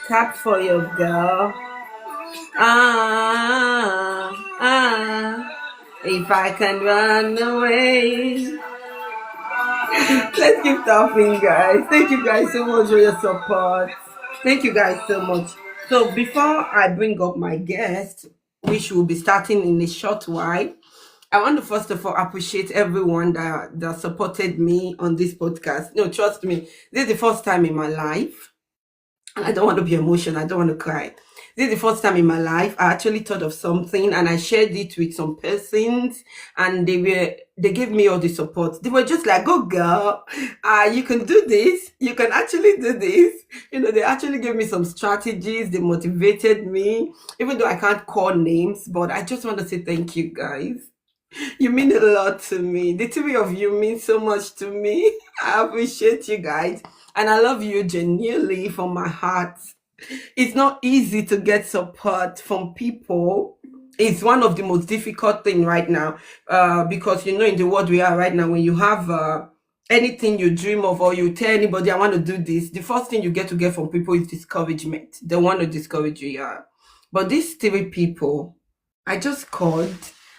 Tap for your girl. Ah, ah. If I can run away. Let's keep talking, guys. Thank you guys so much for your support. Thank you guys so much. So before I bring up my guest, which will be starting in a short while, I want to first of all appreciate everyone that supported me on this podcast. No, trust me, this is the first time in my life. And I don't want to be emotional. I don't want to cry. This is the first time in my life I actually thought of something and I shared it with some persons, and they gave me all the support. They were just like, "Go girl, you can do this. You can actually do this." They actually gave me some strategies. They motivated me, even though I can't call names. But I just want to say thank you, guys. You mean a lot to me. The three of you mean so much to me. I appreciate you guys. And I love you genuinely from my heart. It's not easy to get support from people. It's one of the most difficult thing right now, because in the world we are right now, when you have anything you dream of or you tell anybody, I want to do this, the first thing you get from people is discouragement. They want to discourage you, yeah. But these three people, I just called.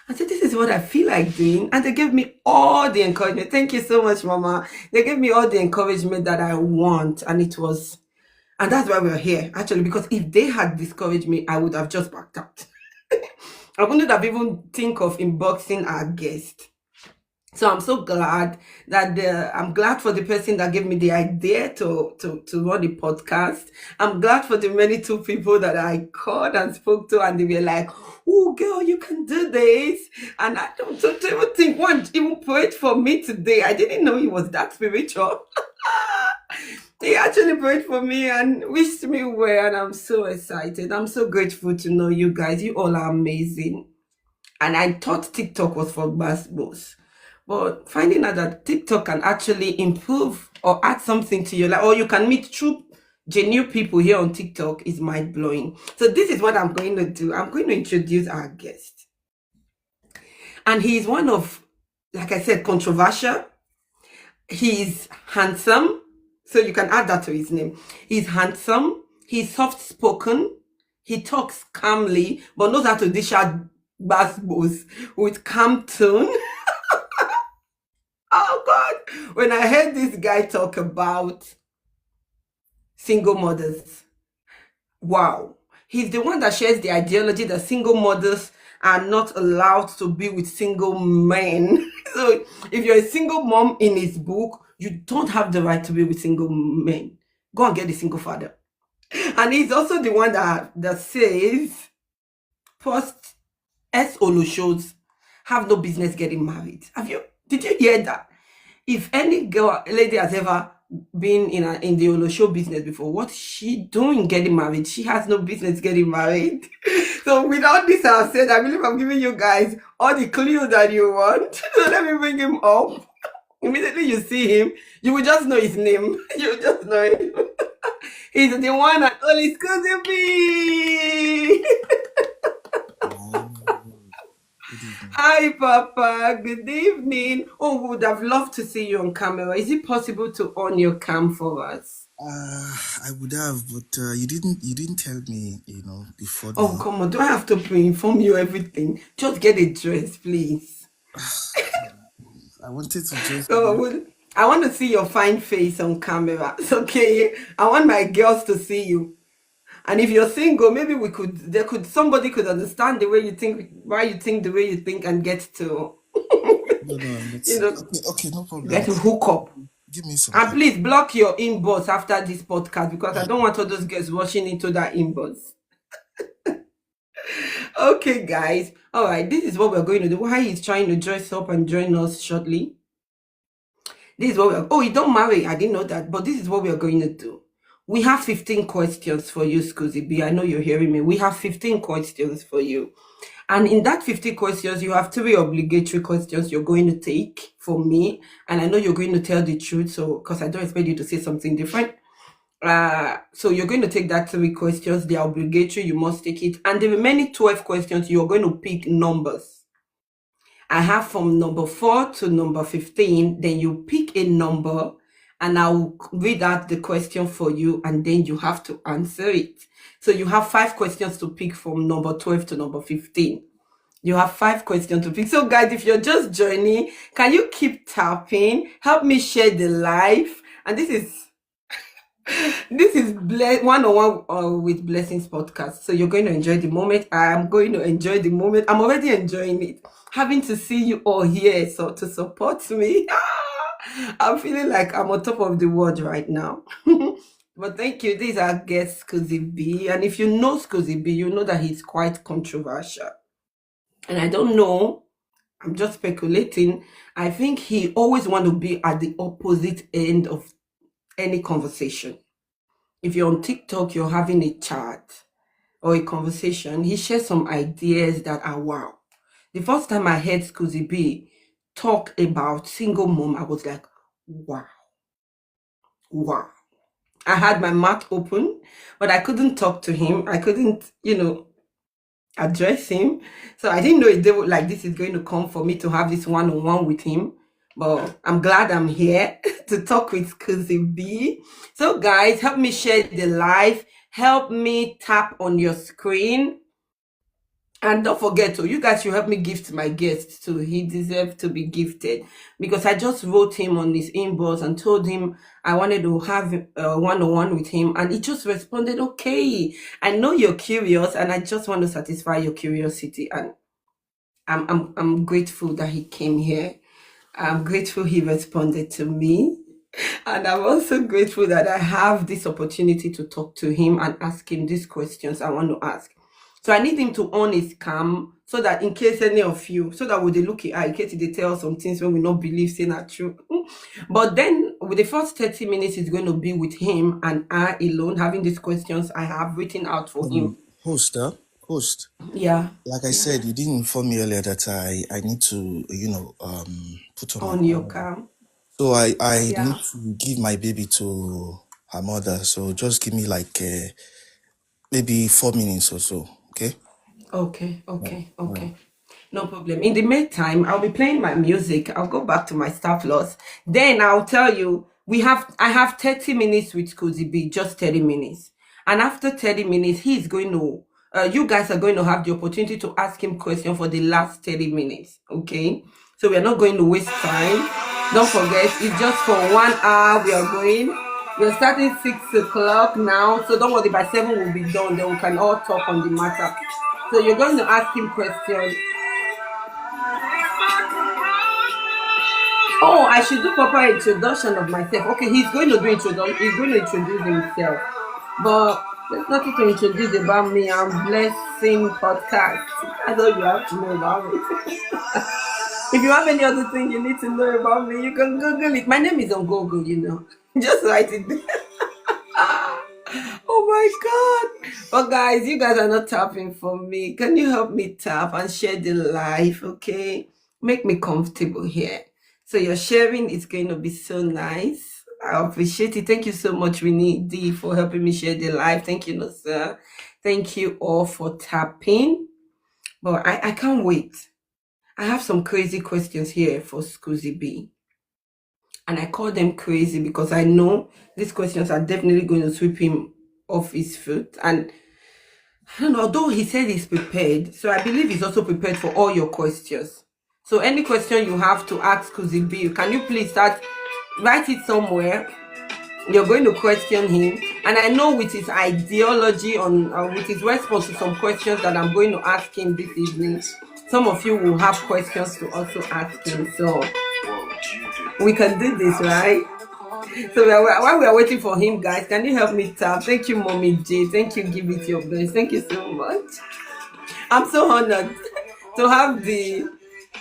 I said, this is what I feel like doing. And they gave me all the encouragement. Thank you so much, Mama. They gave me all the encouragement that I want. And that's why we're here, actually, because if they had discouraged me, I would have just backed out. I wouldn't have even think of inboxing our guest. So I'm so glad I'm glad for the person that gave me the idea to run the podcast. I'm glad for the many two people that I called and spoke to, and they were like, "Oh, girl, you can do this." And I don't even think one even prayed for me today. I didn't know he was that spiritual. He actually prayed for me and wished me well, and I'm so excited. I'm so grateful to know you guys. You all are amazing. And I thought TikTok was for basketballs. But finding out that TikTok can actually improve or add something to your life, or you can meet true, genuine people here on TikTok, is mind blowing. So this is what I'm going to do. I'm going to introduce our guest. And he's one of, like I said, controversial. He's handsome. So you can add that to his name. He's handsome. He's soft spoken. He talks calmly, but knows how to dish out basketballs with calm tone. Oh God, when I heard this guy talk about single mothers, wow. He's the one that shares the ideology that single mothers are not allowed to be with single men. So if you're a single mom in his book, you don't have the right to be with single men. Go and get a single father. And he's also the one that says post S-Olo shows have no business getting married. Did you hear that? If any lady has ever been in the Olo show business before, what's she doing getting married? She has no business getting married. So with all this I've said, I believe I'm giving you guys all the clues that you want. So let me bring him up. Immediately you see him, you will just know his name. You will just know him. He's the one and only schoozy.b. Hi, Papa. Good evening. Oh, we would have loved to see you on camera. Is it possible to on your cam for us? I would have, but you didn't tell me, before. Oh, come on. Do I have to inform you everything? Just get a dress, please. I wanted to just. I want to see your fine face on camera. It's okay. I want my girls to see you. And if you're single, maybe somebody could understand the way you think, why you think the way you think, and get to, No, okay, no problem. get to hook up. Give me some. And please block your inbox after this podcast, because I don't want all those girls rushing into that inbox. Okay, guys. All right, this is what we're going to do. Why he's trying to dress up and join us shortly. This is what you don't marry. I didn't know that, but this is what we are going to do. We have 15 questions for you, schoozy.b. I know you're hearing me. We have 15 questions for you. And in that 15 questions, you have 3 obligatory questions you're going to take from me. And I know you're going to tell the truth, so because I don't expect you to say something different. So you're going to take that 3 questions. They are obligatory. You must take it. And the remaining 12 questions, you're going to pick numbers. I have from number 4 to number 15. Then you pick a number and I'll read out the question for you, and then you have to answer it. So you have 5 questions to pick from number 12 to number 15. You have 5 questions to pick. So guys, if you're just joining, can you keep tapping? Help me share the live. And this is one-on-one with Blessings podcast. So you're going to enjoy the moment. I'm going to enjoy the moment. I'm already enjoying it. Having to see you all here so to support me. I'm feeling like I'm on top of the world right now. But thank you. These are guest schoozy B. And if you know schoozy B, you know that he's quite controversial. And I don't know, I'm just speculating. I think he always want to be at the opposite end of any conversation. If you're on TikTok, you're having a chat or a conversation, he shares some ideas that are wow. The first time I heard Schoozy B talk about single mom, I was like, wow, wow. I had my mouth open, but I couldn't talk to him. I couldn't, address him. So I didn't know a day like this is going to come for me to have this one-on-one with him. But I'm glad I'm here to talk with Schoozy B. So guys, help me share the live. Help me tap on your screen. And don't forget to, you guys should help me gift my guest too. He deserves to be gifted, because I just wrote him on his inbox and told him I wanted to have a one-on-one with him, and he just responded, okay, I know you're curious and I just want to satisfy your curiosity. And I'm grateful that he came here. I'm grateful he responded to me. And I'm also grateful that I have this opportunity to talk to him and ask him these questions I want to ask. So I need him to on his cam, so that in case any of you, so that when they look at, in case they tell some things when we not believe saying are true. But then with the first 30 minutes is going to be with him and I alone, having these questions I have written out for him. Host. Yeah. Like I said, you didn't inform me earlier that I need to, put on my On your camera. cam. So I need Yeah. to give my baby to her mother. So just give me like maybe 4 minutes or so. Okay. Okay. No problem. In the meantime, I'll be playing my music. I'll go back to my staff loss. Then I'll tell you, I have 30 minutes with Schoozy B, just 30 minutes. And after 30 minutes, he's going to, you guys are going to have the opportunity to ask him questions for the last 30 minutes. Okay? So we are not going to waste time. Don't forget, it's just for 1 hour we are going. We're starting 6 o'clock now, so don't worry, by 7 we'll be done. Then we can all talk on the matter. So you're going to ask him questions. Oh, I should do proper introduction of myself. Okay, he's going to do introduction. He's going to introduce himself. But there's nothing to introduce about me. I'm Blessing Podcast. That's all you have to know about me. If you have any other thing you need to know about me, you can Google it. My name is on Google. Just write it there. Oh my God. But guys, you guys are not tapping for me. Can you help me tap and share the live, okay? Make me comfortable here. So your sharing is going to be so nice. I appreciate it. Thank you so much, Winnie D, for helping me share the live. Thank you, Nosa. Thank you all for tapping. But I can't wait. I have some crazy questions here for Schoozy B. And I call them crazy because I know these questions are definitely going to sweep him off his foot. And I don't know, although he said he's prepared, so I believe he's also prepared for all your questions. So any question you have to ask Schoozy B, can you please write it somewhere? You're going to question him. And I know with his ideology with his response to some questions that I'm going to ask him this evening, some of you will have questions to also ask him. So we can do this, right? So while we are waiting for him, guys, can you help me tap? Thank you, Mommy J. Thank you, Give It Your Best. Thank you so much. I'm so honored to have the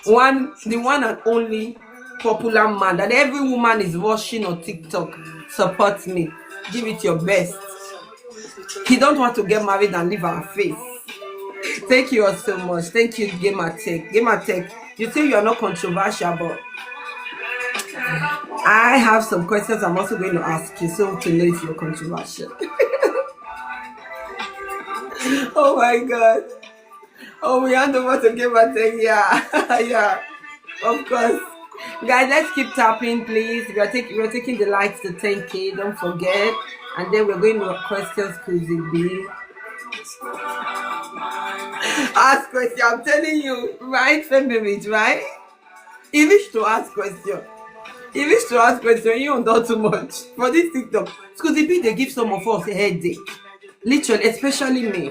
one and only popular man that every woman is watching on TikTok. Support me. Give it your best. He don't want to get married and leave our face. Thank you all so much. Thank you, Gamer Tech. Gamer Tech, you say you are not controversial, but I have some questions I'm also going to ask you, so to know if you're controversial. Oh my God. Oh, we hand over to Gamer Tech. Yeah, yeah, of course. Guys, let's keep tapping, please. We're taking the likes to 10K. Don't forget. And then we're going to questions schoozy B. Ask question. I'm telling you, right? Feminine, right? He wish to ask question. He wish to ask question. You don't do too much for this TikTok. Schoozy B, they give some of us a headache. Literally, especially me.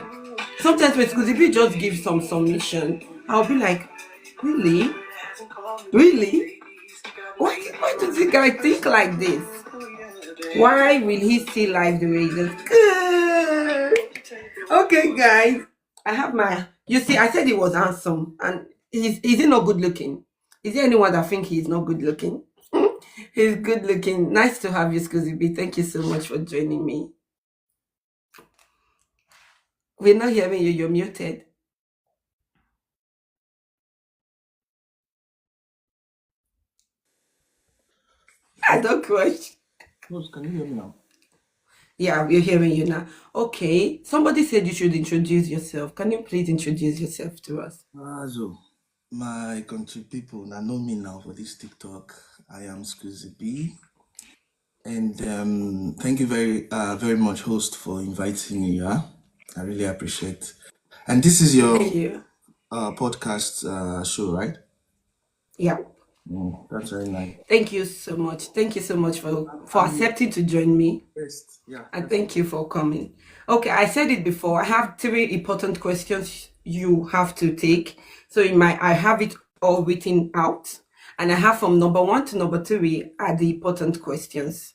Sometimes when Schoozy B just give some submission, I'll be like, really? Really? Why does the guy think like this? Why will he see life the way he does? Good. Okay, guys. I have my. You see, I said he was handsome, and is he not good looking? Is there anyone that think he's not good looking? He's good looking. Nice to have you, Scusi B. Thank you so much for joining me. We're not hearing you. You're muted. I don't question. Rose, can you hear me now? Yeah, we're hearing you now. Okay. Somebody said you should introduce yourself. Can you please introduce yourself to us? So, my country people now know me now for this TikTok. I am schoozy.b. And thank you very much, host, for inviting me. Yeah, I really appreciate. And this is Thank your you. podcast show, right? Yeah. That's very nice. Thank you so much. Thank you so much for I'm accepting to join me. best. Yeah, And thank you for coming. Okay, I said it before. I have three important questions you have to take. So I have it all written out. And I have from number one to number three are the important questions.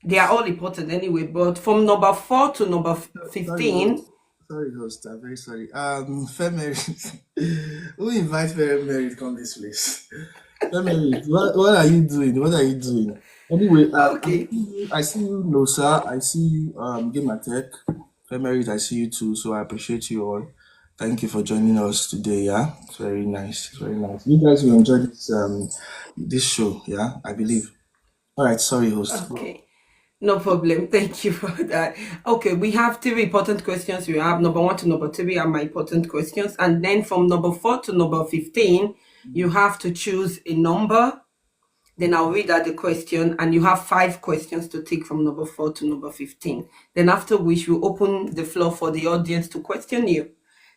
They are all important anyway, but from number four to number sorry, 15. host. Sorry, host. I'm very sorry. Fair Merit. Who invite Fair Merit come this place? Fair Merit, what are you doing? What are you doing? Anyway, Okay. I see you, Nosa. I see you, Game Tech. Fair Merit, I see you too. So I appreciate you all. Thank you for joining us today. Yeah, it's very nice. It's very nice. You guys will enjoy this show. Yeah, I believe. All right. Sorry, host. Okay. No problem. Thank you for that. Okay, we have three important questions. We have number one to number three are my important questions. And then from number four to number 15, you have to choose a number. Then I'll read out the question, and you have five questions to take from number four to number 15. Then after which we open the floor for the audience to question you.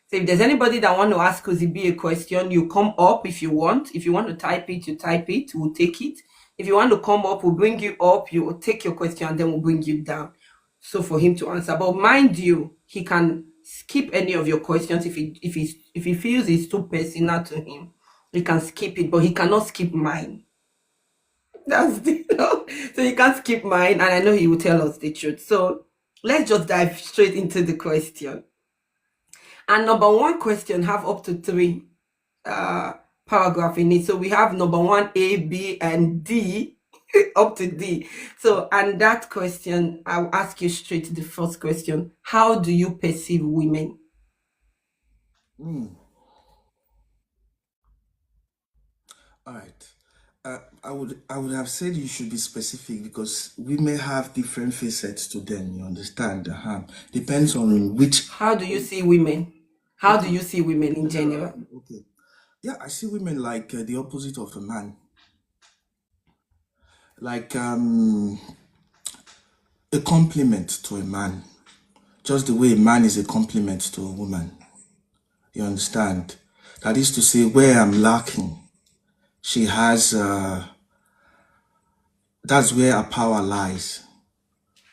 So if there's anybody that want to ask Kuzibi a question, you come up if you want. If you want to type it, you type it. We'll take it. If you want to come up, we'll bring you up. You will take your question, and then we'll bring you down. So for him to answer. But mind you, he can skip any of your questions if he feels it's too personal to him. He can skip it, but he cannot skip mine. That's the so you can't skip mine, and I know he will tell us the truth. So let's just dive straight into the question. And number one question have up to three uh paragraph in it. So we have number one, A, B, and D up to D. So and that question, I'll ask you straight the first question. How do you perceive women? Hmm. All right. I would have said you should be specific because we may have different facets to them. You understand? Depends on which. How do you see women? How do Okay. you see women in general? Generally, okay. Yeah, I see women like the opposite of a man, like a compliment to a man, just the way a man is a compliment to a woman. You understand? That is to say, where I'm lacking, she has. That's where her power lies.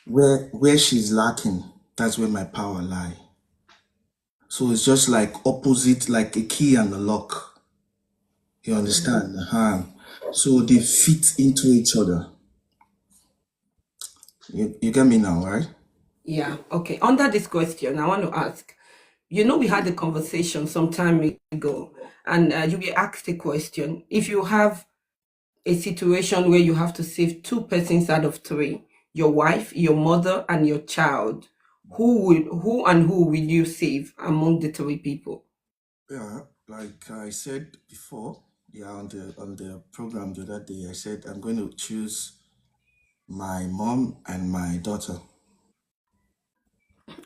Where she's lacking, that's where my power lie. So it's just like opposite, like a key and a lock. You understand? So they fit into each other. You get me now, right? Yeah, okay. Under this question, I want to ask, we had a conversation some time ago, and you were asked a question. If you have a situation where you have to save two persons out of three, your wife, your mother, and your child, who will you save among the three people? Yeah, like I said before, yeah, on the program the other day, I said I'm going to choose my mom and my daughter.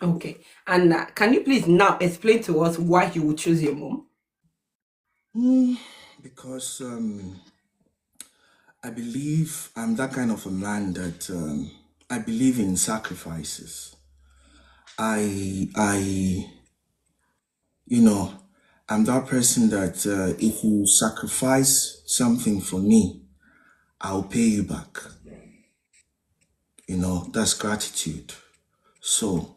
Okay. And can you please now explain to us why you would choose your mom? Hmm, because I believe I'm that kind of a man that I believe in sacrifices. I, you know, I'm that person that if you sacrifice something for me, I'll pay you back. That's gratitude. So,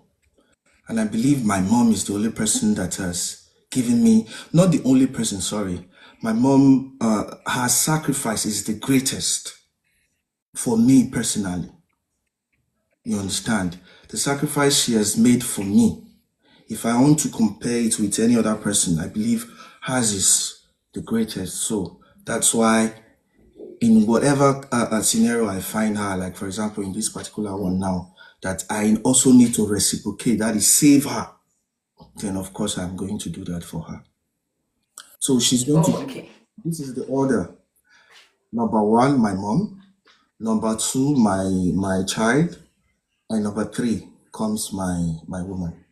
and I believe my mom is the only person that has given me, not the only person, sorry. My mom, her sacrifice is the greatest for me personally. You understand? The sacrifice she has made for me, if I want to compare it with any other person, I believe hers is the greatest. So that's why in whatever scenario I find her, like for example, in this particular one now, that I also need to reciprocate, that is save her, then of course I'm going to do that for her. So she's going to, Okay. this is the order. Number one, my mom. Number two, my child. And number three comes my woman.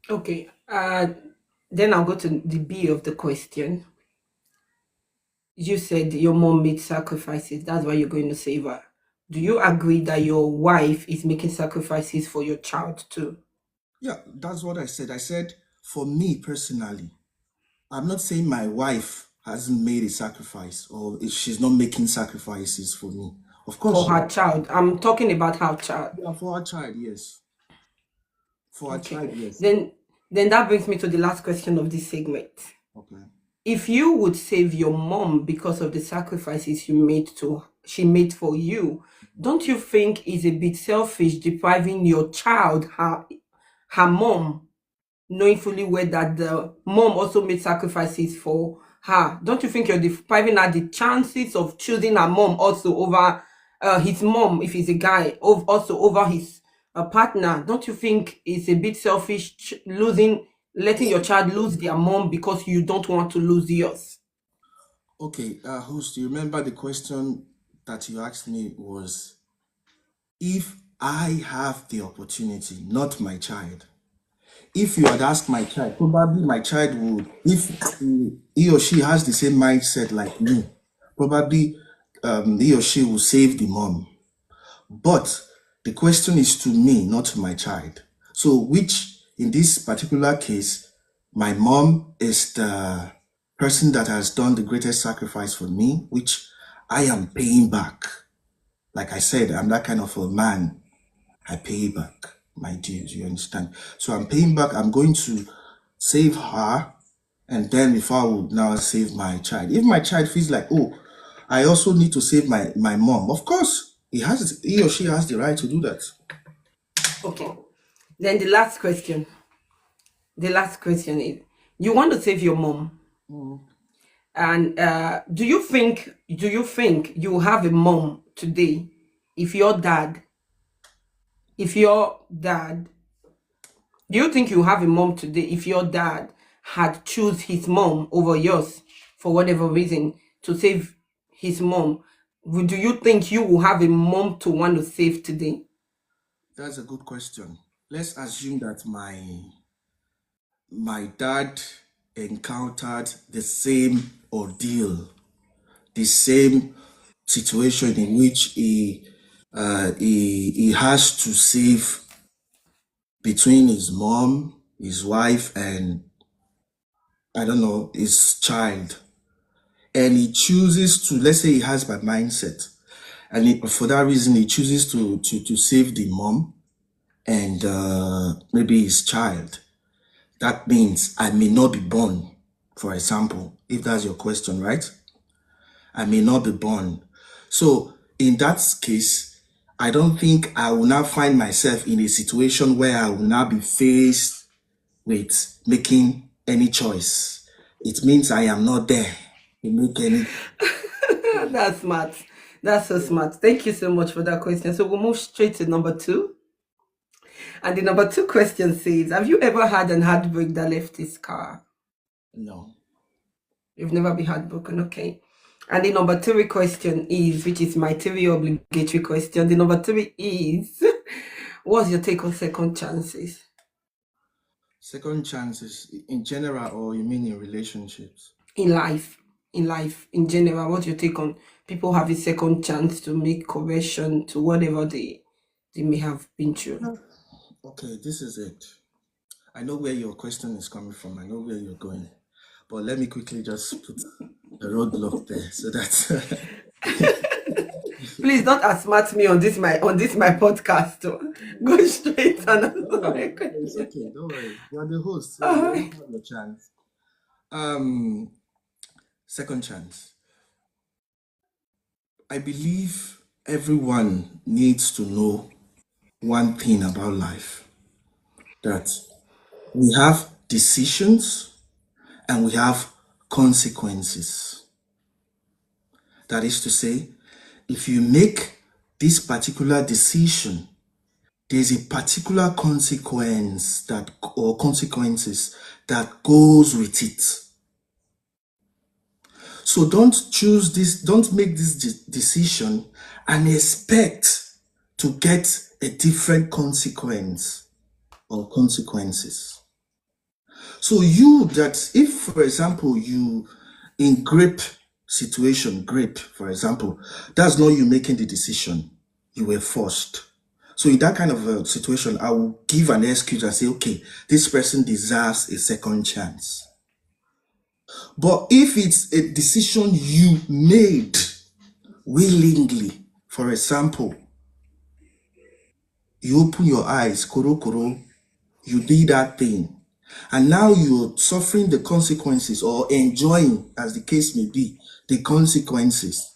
Okay. Then I'll go to the B of the question. You said your mom made sacrifices. That's why you're going to save her. Do you agree that your wife is making sacrifices for your child too? Yeah, that's what I said. I said, for me personally, I'm not saying my wife hasn't made a sacrifice or if she's not making sacrifices for me. Of course, For her child. I'm talking about her child. yeah, for our child, yes. For our Okay. child, yes. Then that brings me to the last question of this segment. Okay. If you would save your mom because of the sacrifices she made for you, don't you think it's a bit selfish depriving your child her mom, knowing fully well that the mom also made sacrifices for her? Don't you think you're depriving her the chances of choosing her mom also over his mom if he's a guy, also over his partner? Don't you think it's a bit selfish letting your child lose their mom because you don't want to lose yours? Okay, host, do you remember the question that you asked me was if I have the opportunity, not my child. If you had asked my child, probably my child would, if he or she has the same mindset like me, probably he or she will save the mom. But the question is to me, not to my child. So, which in this particular case, my mom is the person that has done the greatest sacrifice for me, which I am paying back. Like I said, I'm that kind of a man. I pay back my dues, you understand? So I'm paying back, I'm going to save her, and then if I would now save my child. If my child feels like, oh, I also need to save my mom, of course, he or she has the right to do that. Okay. Then the last question. The last question is, you want to save your mom, Mm. and do you think you have a mom today if your dad if your dad do you think you have a mom today if your dad had choose his mom over yours for whatever reason to save his mom? Do you think you will have a mom to want to save today? That's a good question. Let's assume that my dad encountered the same ordeal, the same situation in which he has to save between his mom, his wife, and I don't know, his child. And he chooses to, let's say he has my mindset, and for that reason, he chooses to save the mom and maybe his child. That means I may not be born, for example, if that's your question, right? I may not be born. So in that case, I don't think I will now find myself in a situation where I will now be faced with making any choice. It means I am not there to make any. That's smart. That's so smart. Thank you so much for that question. So we'll move straight to number two. And the number two question says, have you ever had an heartbreak that left a scar? No. You've never been heartbroken, okay. And the number three question is, which is my three obligatory question. The number three is, what's your take on second chances Second chances in general, or you mean in relationships? in life? in life in general? What's your take on people have a second chance to make correction to whatever they may have been through? Okay, this is it. I know where your question is coming from. I know where you're going. But let me quickly just put a roadblock there so that Please don't outsmart me on this my podcast. Oh. Go straight and don't answer my worry. It's question. okay. Don't worry. You're the host, so All you right. always have your chance. Um, Second chance. I believe everyone needs to know one thing about life, that we have decisions and we have consequences. That is to say, if you make this particular decision, there's a particular consequence that or consequences that goes with it. So don't make this decision and expect to get a different consequence or consequences. So you that if for example you in grape situation, grape for example, that's not you making the decision. You were forced. So in that kind of a situation, I will give an excuse and say, okay, this person deserves a second chance. But if it's a decision you made willingly, for example, you open your eyes, koro koro, you did that thing, and now you're suffering the consequences or enjoying, as the case may be, the consequences.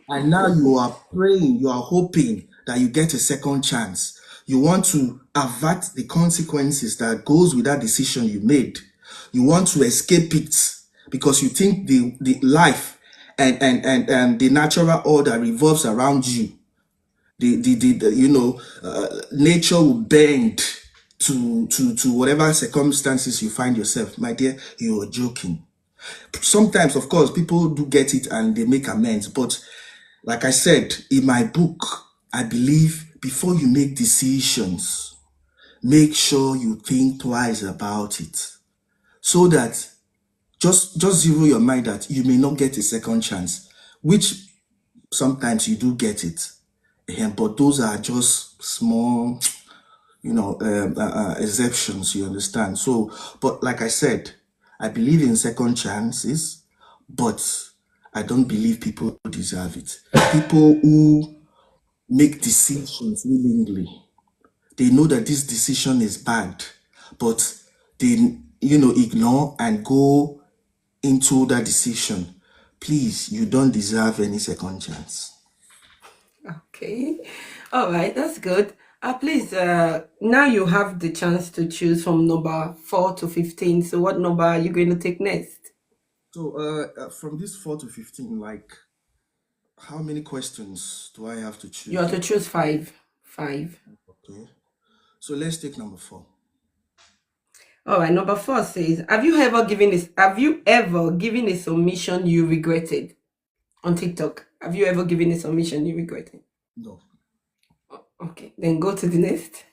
And now you are praying, you are hoping that you get a second chance. You want to avert the consequences that goes with that decision you made. You want to escape it because you think the life and the natural order revolves around you. Nature will bend to whatever circumstances you find yourself. My dear, you are joking. Sometimes, of course, people do get it and they make amends, but like I said in my book, I believe before you make decisions, make sure you think twice about it so that just zero your mind that you may not get a second chance, which sometimes you do get it. But those are just small, exceptions, you understand? So, but like I said, I believe in second chances, but I don't believe people deserve it. People who make decisions willingly. They know that this decision is bad, but they, ignore and go into that decision. Please, you don't deserve any second chance. Okay. All right, that's good. Please, now you have the chance to choose from number 4 to 15. So, what number are you going to take next? So, from this 4 to 15, like, how many questions do I have to You have choose? to choose five. Five. Okay. So let's take number 4. All right, number 4 says, have you ever given a submission you regretted on TikTok? Have you ever given a submission you regretted? No. Okay, then go to the next.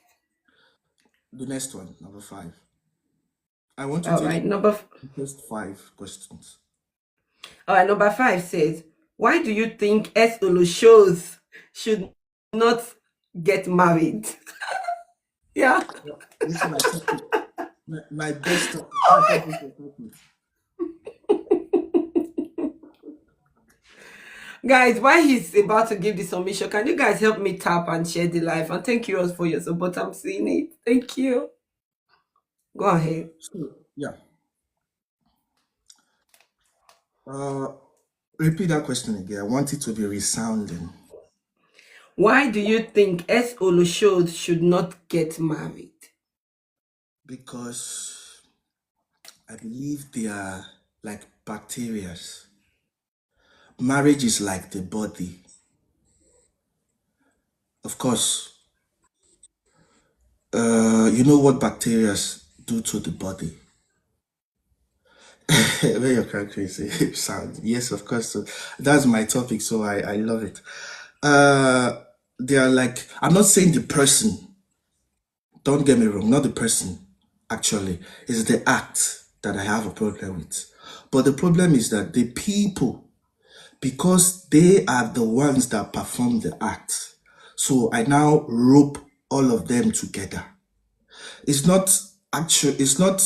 The next one, number 5. I want to All take right, the first 5 questions. all right, number 5 says, why do you think S shows should not get married? Yeah. Yeah. This is my topic. My best topic. That's what this is topic. Guys, while he's about to give the submission, can you guys help me tap and share the live? And thank you all for your support. I'm seeing it. Thank you. Go ahead. So, yeah. Uh, Repeat that question again. I want it to be resounding. Why do you think shows should not get married? Because I believe they are like bacteria. Marriage is like the body. Of course, you know what bacteria do to the body. Where you're crying crazy sound. Yes, of course. So that's my topic, so I love it. Uh, they are like, I'm not saying the person, don't get me wrong, not the person, actually. It's the act that I have a problem with. But the problem is that the people, because they are the ones that perform the act, so I now rope all of them together. It's not actual. It's not.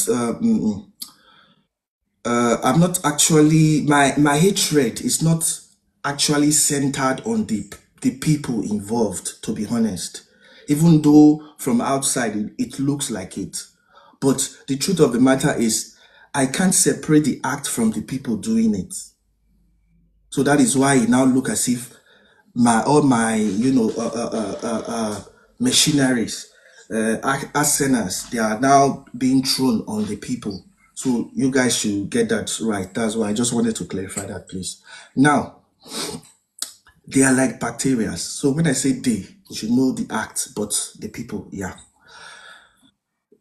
I'm not actually. My hatred is not actually centered on the people involved. To be honest, even though from outside it looks like it, but the truth of the matter is, I can't separate the act from the people doing it. So that is why it now look as if my all my machineries, arsenals, they are now being thrown on the people. So you guys should get that right. That's why I just wanted to clarify that, please. Now they are like bacteria. So when I say they, you should know the act, but the people, yeah,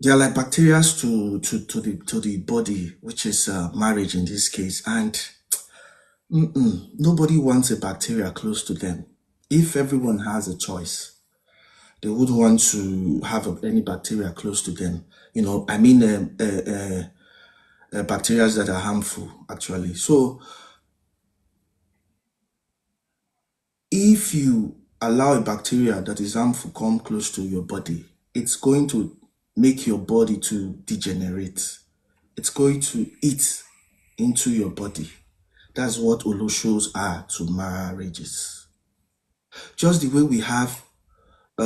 they are like bacteria to the body, which is marriage in this case, and nobody wants a bacteria close to them. If everyone has a choice, they would want to have any bacteria close to them. I mean, bacteria that are harmful, actually. So, if you allow a bacteria that is harmful come close to your body, it's going to make your body to degenerate. It's going to eat into your body. That's what oloshos are to marriages. Just the way we have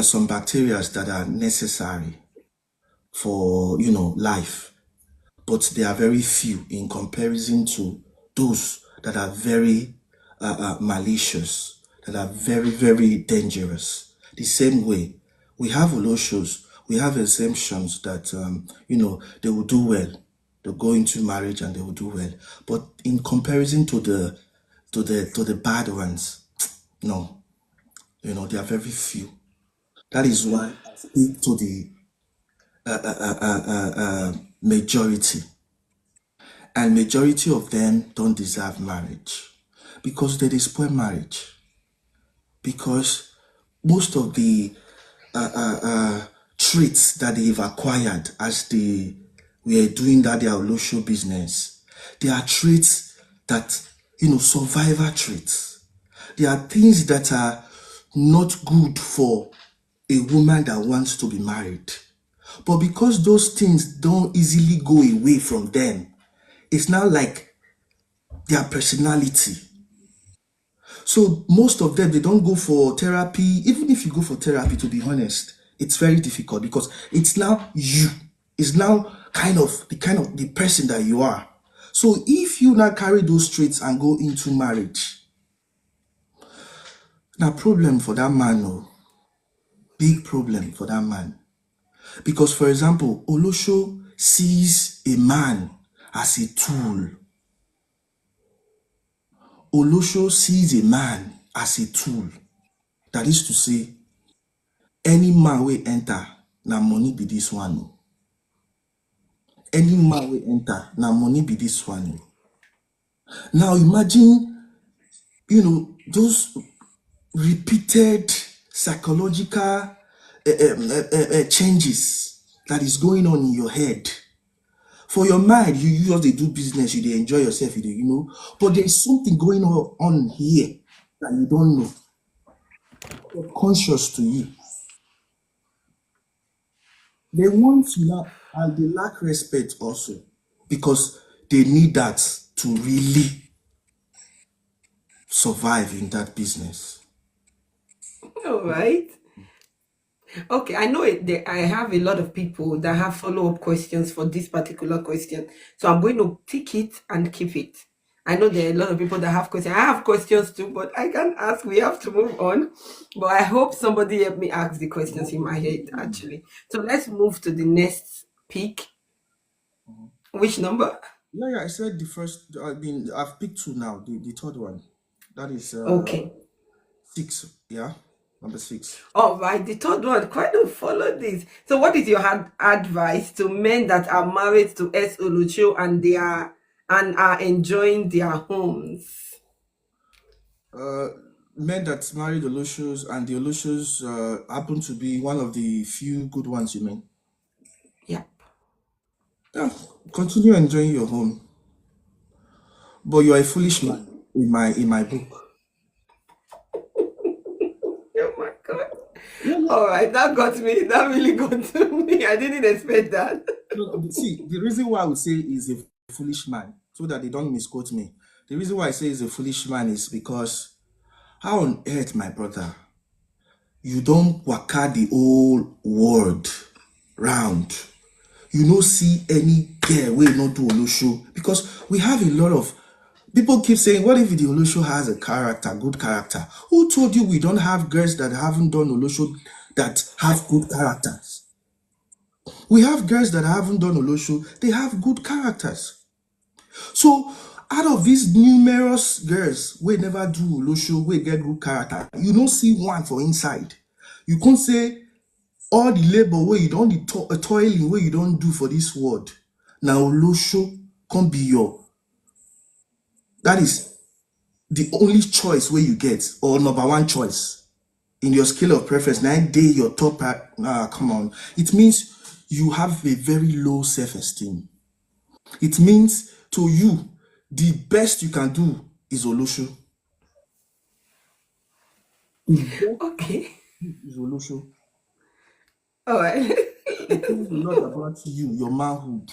some bacteria that are necessary for life, but they are very few in comparison to those that are very malicious, that are very, very dangerous. The same way, we have oloshos, we have exemptions that, they will do well. They'll go into marriage and they will do well. But in comparison to the bad ones, no, they are very few. That is why I speak to the majority. And majority of them don't deserve marriage because they spoil marriage. Because most of the traits that they've acquired as they were doing that their local business, they are traits that, survivor traits. They are things that are not good for a woman that wants to be married. But because those things don't easily go away from them, it's now like their personality. So most of them, they don't go for therapy. Even if you go for therapy, to be honest, it's very difficult because it's now you. It's now kind of the person that you are. So if you now carry those traits and go into marriage, now problem for that man, no, big problem for that man. Because for example, Olosho sees a man as a tool. Olosho sees a man as a tool. That is to say, any man wey enter, na money be this one o. Any man wey enter, na money be this one o. Now imagine, those repeated psychological changes that is going on in your head. For your mind, you just dey do business, you dey enjoy yourself, but there's something going on here that you don't know, conscious to you. They want to now, and they lack respect also because they need that to really survive in that business. All right. Okay, I know I have a lot of people that have follow-up questions for this particular question. So I'm going to tick it and keep it. I know there are a lot of people that have questions. I have questions too, but I can't ask. We have to move on. But I hope somebody help me ask the questions in my head, actually. So let's move to the next pick. Which number? Yeah, yeah. I said the first. I mean, I've picked two now. The third one, that is Okay. six. Yeah, number six. All right, the third one, quite don't follow this. So, what is your advice to men that are married to S. Olucho and are enjoying their homes? Uh, Men that married Oloshos and the Oloshos happen to be one of the few good ones. You mean? Yep. Yeah. Continue enjoying your home. But you are a foolish man in my book. Oh my god. Yeah, yeah. All right, that got me. That really got to me. I didn't expect that. No, see, the reason why I would say is a foolish man, so that they don't misquote me. The reason why I say he's a foolish man is because how on earth, my brother, you don't waka the whole world round. You no see any girl wey no do olosho, because we have a lot of people keep saying, what if the olosho has a character, good character? Who told you we don't have girls that haven't done olosho that have good characters? We have girls that haven't done olosho, they have good characters. So out of these numerous girls wey never do olosho, wey get good character, you no see one for inside. You can't say all the labor wey you don dey toiling wey you don do for this world, na olosho come be your, that is the only choice wey you get, or number one choice in your scale of preference. Na im dey your top. Come on, it means you have a very low self-esteem. It means to you the best you can do is olosho. The best Okay. is olosho. All right. It says a lot about you, your manhood.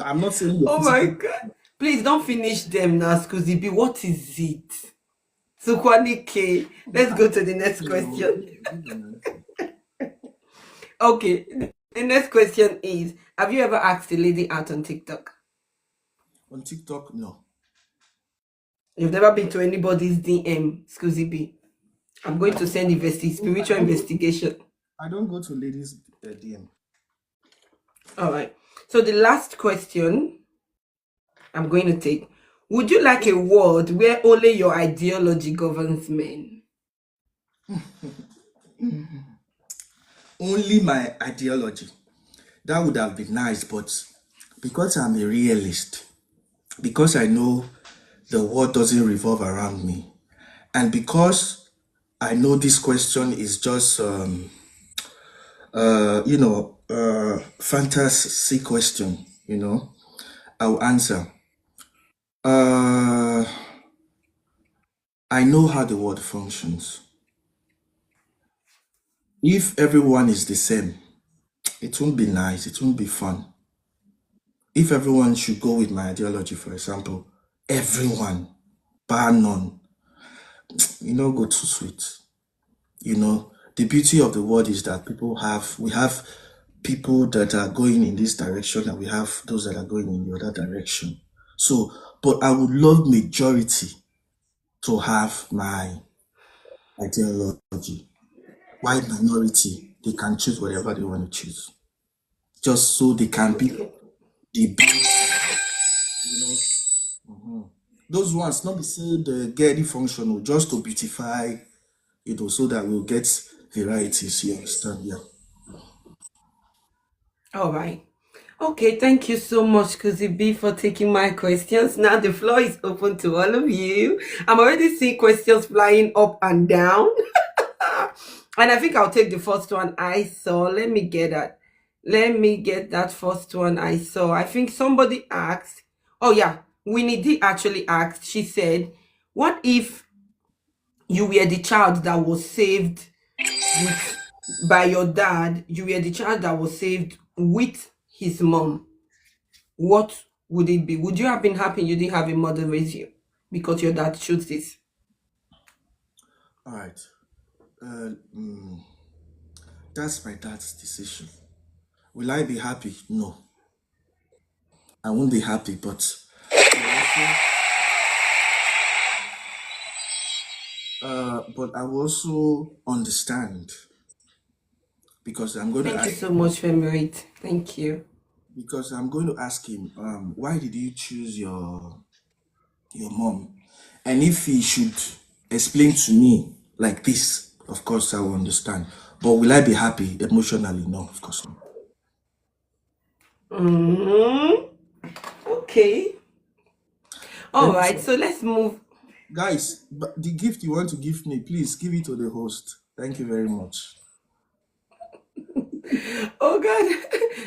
I'm not saying your Oh my physical. god. Please don't finish them now, Schoozy B. What is it? Sukwanike. Let's go to the next question. Give an answer. Okay. The next question is, have you ever asked a lady out on TikTok? On TikTok, no. You've never been to anybody's DM, Schoozy B. I'm going to send spiritual investigation. I don't go to ladies' DM. All right. So the last question I'm going to take. Would you like a world where only your ideology governs men? Only my ideology. That would have been nice, but because I'm a realist, because I know the world doesn't revolve around me, and because I know this question is just fantasy question, I'll answer. Uh, I know how the world functions. If everyone is the same, it won't be nice, it won't be fun. If everyone should go with my ideology, for example, everyone, bar none, go too sweet. The beauty of the world is that we have people that are going in this direction, and we have those that are going in the other direction. So, but I would love majority to have my ideology. Why minority? They can choose whatever they want to choose, just so they can be Okay. the best. You know, those ones not be say the get functional just to beautify, so that we'll get varieties. You understand? Yeah. All right. Okay, thank you so much, Kuzi B, for taking my questions. Now the floor is open to all of you. I'm already seeing questions flying up and down. And I think I'll take the first one I saw. Let me get that. Let me get that first one I saw. I think somebody asked. Oh yeah, Winnie D actually asked. She said, "What if you were the child that was saved with by your dad? You were the child that was saved with his mom. What would it be? Would you have been happy you didn't have a mother raise you because your dad chose this?" All right. Uh, mm, that's my dad's decision. Will I be happy? No, I won't be happy. But I will also understand, because I'm going to Thank you ask so much, Femirate. Thank you. him, why did you choose your mom? And if he should explain to me like this, of course I will understand. But will I be happy emotionally? No, of course not. Mhm. Okay. All And right. So let's move. guys, but the gift you want to give me, please give it to the host. Thank you very much. Oh God.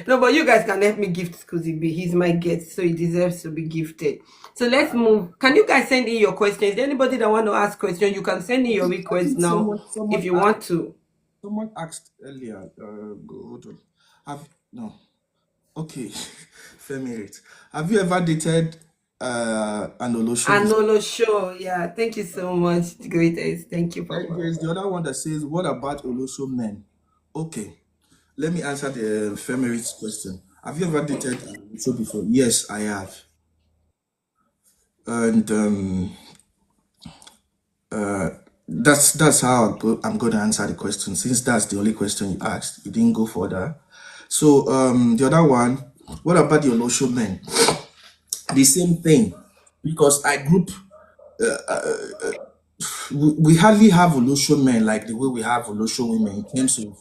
No, but you guys can help me gift Schoozy B. He's my guest, so he deserves to be gifted. So let's move. Can you guys send in your questions? Is there anybody that want to ask questions? You can send in your I request think now if you want to. someone asked earlier. Hold on. Have no. Okay, Feminate. Have you ever dated an Olosho before? Anolo show. Yeah, thank you so much. The greatest. Thank you, Then Papa. there's the other one that says, "What about Olosho men?" Okay, let me answer the Femirate's question. Have you ever dated an Olosho before? Yes, I have, and that's how I'm going to answer the question. Since that's the only question you asked, you didn't go further. So the other one, what about the Olosho men? The same thing, because I group we hardly have Olosho men like the way we have Olosho women in terms of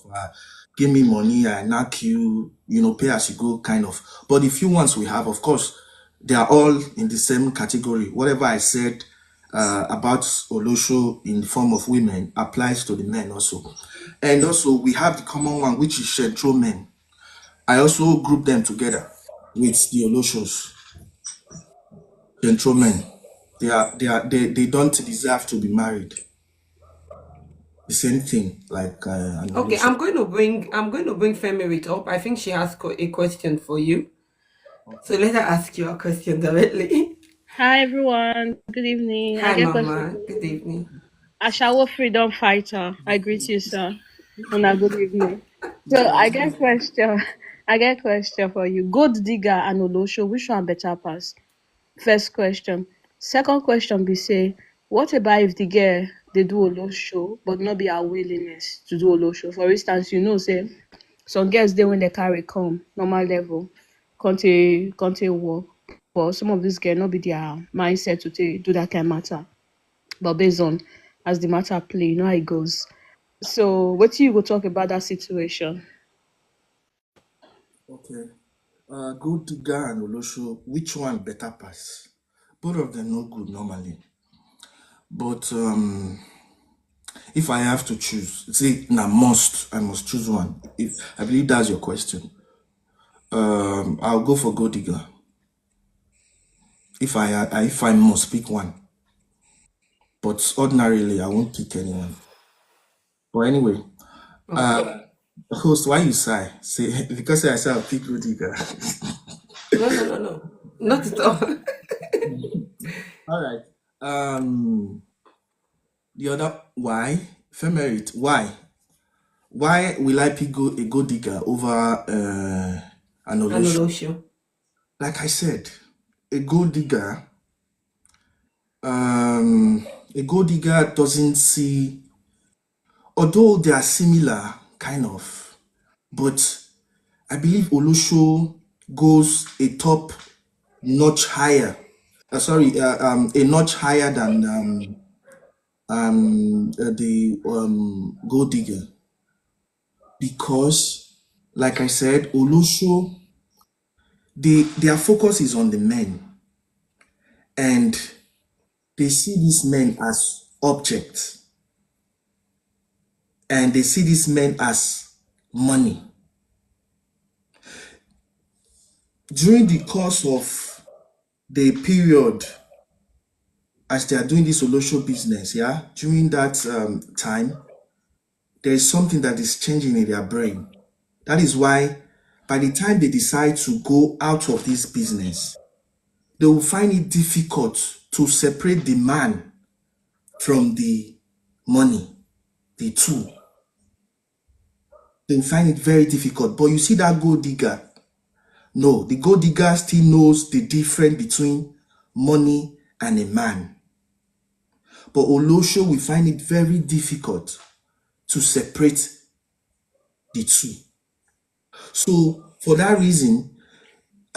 give me money, I knock you, pay as you go kind of. But the few ones we have, of course, they are all in the same category. Whatever I said about Olosho in the form of women applies to the men also. And also we have the common one, which is Shedro men. I also group them together with the Oloshos, Shedro men. They don't deserve to be married. The same thing like an Okay, Olosho. I'm going to bring Femirit up. I think she has a question for you. So Okay. let her ask you a question directly. Hi everyone, good evening. I Hi, get question Mama. for Good you. evening. Ashawo Freedom Fighter. I greet you, sir. On a good evening. So I get question. I get question for you. Gold digger and Olosho, which one better pass? First question. Second question be say, what about if the girl they do Olosho but not be her willingness to do Olosho? For instance, say some girls dey when they carry come normal level, can't work. But some of these girls not be their mindset to take, do that kind of matter. But based on as the matter play, you know how it goes. So what you go talk about that situation? Okay. Gold digger and Olosho, which one better pass? Both of them no good normally. But if I have to choose, see, I must choose one. If I believe that's your question, I'll go for gold digger. If I must pick one, but ordinarily I won't pick anyone. But anyway, Okay. host, why you sigh? Say because I say I'll pick gold digger. No, no, no, no. Not at all. All right. The other why? Femerit, why? Why will I pick a gold digger over an Olosho? Anolosho. Like I said, a gold digger, um, a gold digger doesn't see, although they are similar, kind of, but I believe Olosho goes a top notch higher. A notch higher than the gold digger because, like I said, Olosho, their focus is on the men and they see these men as objects and they see these men as money. During the course of the period as they are doing this Olosho business, yeah, during that time, there is something that is changing in their brain. That is why by the time they decide to go out of this business, they will find it difficult to separate the man from the money, the two. They will find it very difficult. But you see that gold digger, no, the gold digger still knows the difference between money and a man. But Olosho will find it very difficult to separate the two. So for that reason,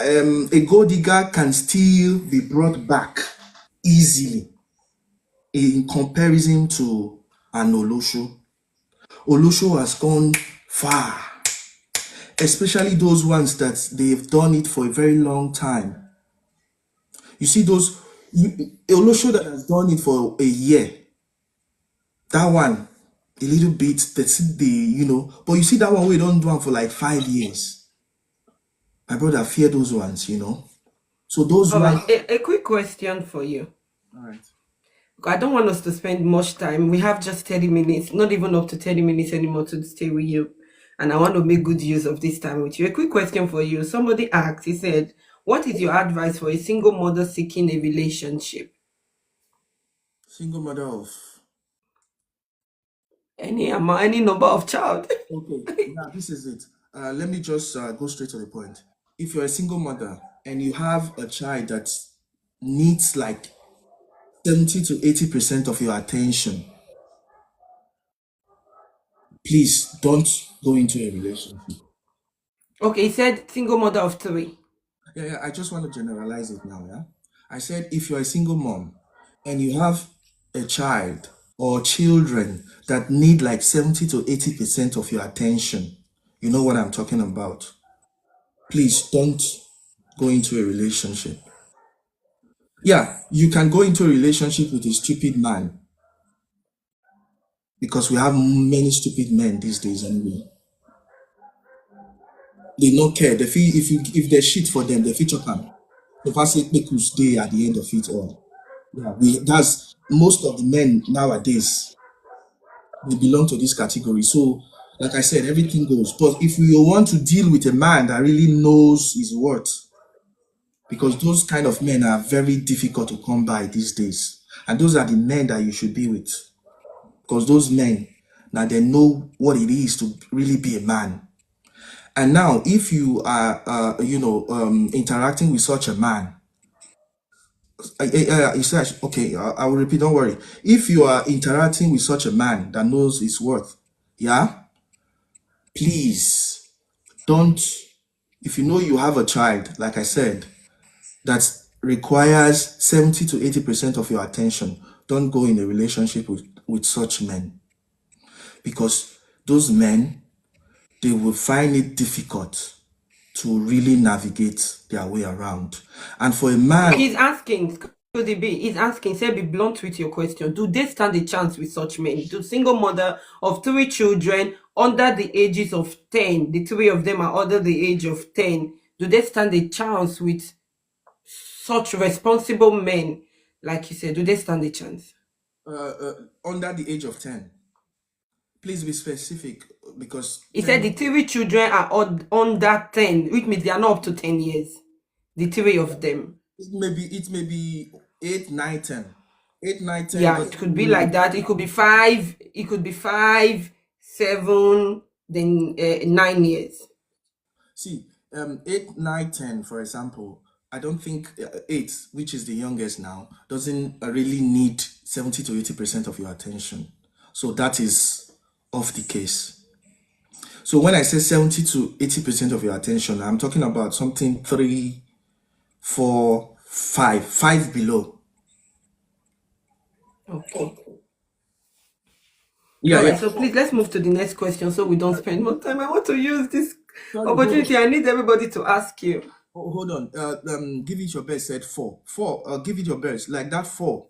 a gold digger can still be brought back easily in comparison to an Olosho. Olosho has gone far, especially those ones that they've done it for a very long time. You see Olosho that has done it for a year, that one, a little bit, but you see that one we don't do one for like 5 years. My brother fear those ones. So those All right, ones. a quick question for you. All right. I don't want us to spend much time. We have just 30 minutes, not even up to 30 minutes anymore to stay with you. And I want to make good use of this time with you. A quick question for you. Somebody asked, he said, what is your advice for a single mother seeking a relationship? Single mother of. Any amount, any number of child. Okay, now this is it. Let me just go straight to the point. If you're a single mother and you have a child that needs like 70 to 80% of your attention, please don't go into a relationship. Okay, he said single mother of three. Yeah, I just want to generalize it now, yeah? I said if you're a single mom and you have a child or children that need like 70 to 80% of your attention, you know what I'm talking about. Please don't go into a relationship. Yeah, you can go into a relationship with a stupid man because we have many stupid men these days anyway. They don't care. They feel if they shit for them, they feel chop them. The first make you stay at the end of it all. Yeah, that's most of the men nowadays. They belong to this category. So, like I said, everything goes. But if you want to deal with a man that really knows his worth, because those kind of men are very difficult to come by these days, and those are the men that you should be with, because those men now they know what it is to really be a man. And now, if you are, interacting with such a man, you said, okay, I will repeat, don't worry. If you are interacting with such a man that knows his worth, yeah, please don't, if you know you have a child, like I said, that requires 70 to 80% of your attention, don't go in a relationship with such men. Because those men, they will find it difficult to really navigate their way around. And for a man, He's asking, schoozy B, he's asking, say, be blunt with your question. Do they stand a chance with such men? Do single mother of three children under the ages of 10, the three of them are under the age of 10, do they stand a chance with such responsible men? Like you said, do they stand a chance? under the age of 10, please be specific because He said 10, the three children are under 10, which means they are not up to 10 years. The three of them. it may be 8, 9, 10. 8, 9, 10 Yeah, it doesn't could be really. like that. It could be five. It could be 5, 7, then 9 years. See, 8, 9, 10, for example, I don't think 8, which is the youngest now, doesn't really need 70 to 80% of your attention. So that is off the case. So when I say 70 to 80% of your attention, I'm talking about something 3, 4, 5, 5 below. Okay. Yeah, All right. yeah. So please let's move to the next question so we don't spend more time. I want to use this Sorry, hold on. opportunity. I need everybody to ask you. Hold on. Give it your best. Said 4. 4. Give it your best. Like that 4.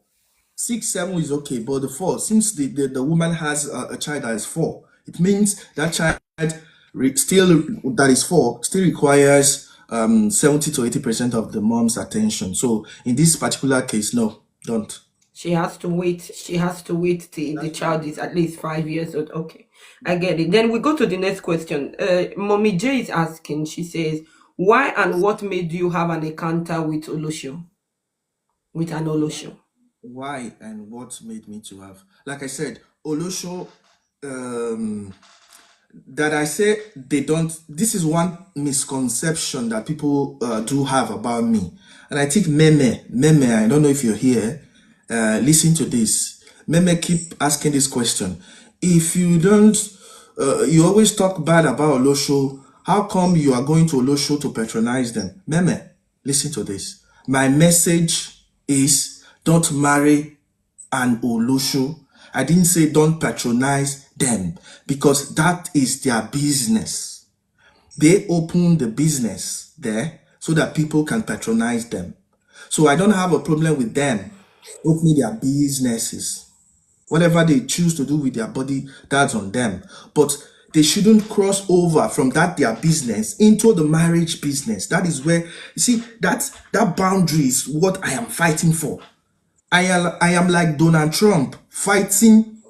6, 7 is okay, but the 4, since the woman has a child that is 4, it means that child still that is 4 still requires 70 to 80% of the mom's attention. So in this particular case, no, don't. She has to wait. She has to wait till the child is at least 5 years old. Okay, I get it. Then we go to the next question. Mommy J is asking. She says, "Why and what made you have an encounter with Olosho? With an Olosho?" Why and what made me to have, like I said, Olosho, um, that I say they don't. This is one misconception that people do have about me, and I think Meme. I don't know if you're here. Listen to this. Meme keep asking this question. If you don't, you always talk bad about Olosho. How come you are going to Olosho to patronize them? Meme, listen to this. My message is don't marry an Olosho. I didn't say don't patronize them because that is their business. They open the business there so that people can patronize them. So I don't have a problem with them opening their businesses. Whatever they choose to do with their body, that's on them. But they shouldn't cross over from that their business into the marriage business. That is where you see that boundary is what I am fighting for. I am like Donald Trump fighting,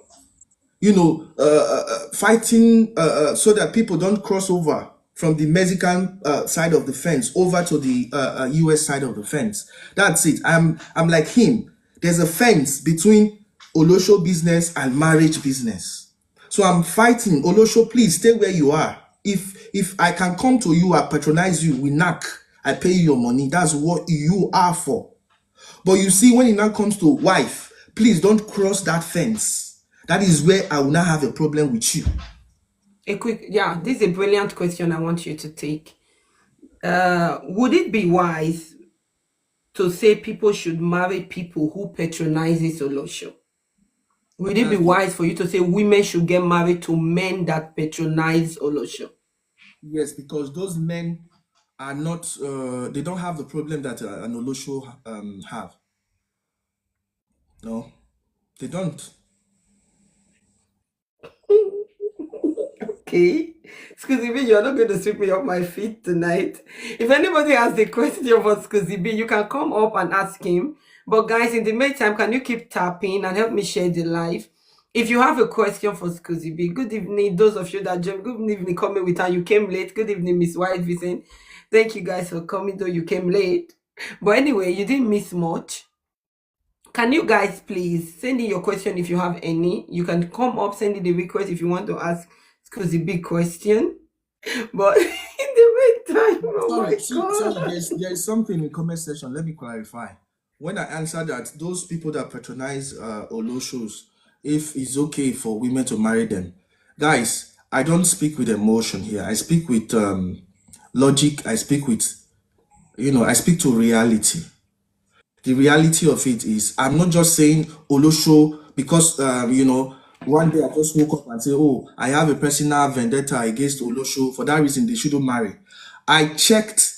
fighting so that people don't cross over from the Mexican side of the fence over to the US side of the fence. That's it. I'm like him. There's a fence between Olosho business and marriage business. So I'm fighting. Olosho, please stay where you are. If I can come to you, I patronize you, we knock, I pay you your money. That's what you are for. But you see, when it now comes to wife, please don't cross that fence. That is where I will not have a problem with you. Yeah, this is a brilliant question I want you to take. Would it be wise to say people should marry people who patronizes Olosho? Would it be That's wise for you to say women should get married to men that patronize Olosho? yes, because those men are not. They don't have the problem that an Olosho have. No, they don't. Okay. Excuse me, you're not going to sweep me off my feet tonight. If anybody has a question for Excuse B, you can come up and ask him. But guys, in the meantime, can you keep tapping and help me share the live? If you have a question for Excuse B, good evening. Those of you that joined, good evening, coming with her. You came late. Good evening, Miss White Vincent. Thank you guys for coming, though you came late. But anyway, you didn't miss much. Can you guys please send in your question if you have any? You can come up, send in the request if you want to ask Scusi big question. But in the meantime, oh Sorry, my sorry. god. There's something in the comment section. Let me clarify. When I answer that, those people that patronize Oloshos, if it's okay for women to marry them, guys, I don't speak with emotion here. I speak with logic. I speak with, I speak to reality. The reality of it is, I'm not just saying Olosho because, one day I just woke up and say, oh, I have a personal vendetta against Olosho. For that reason, they shouldn't marry. I checked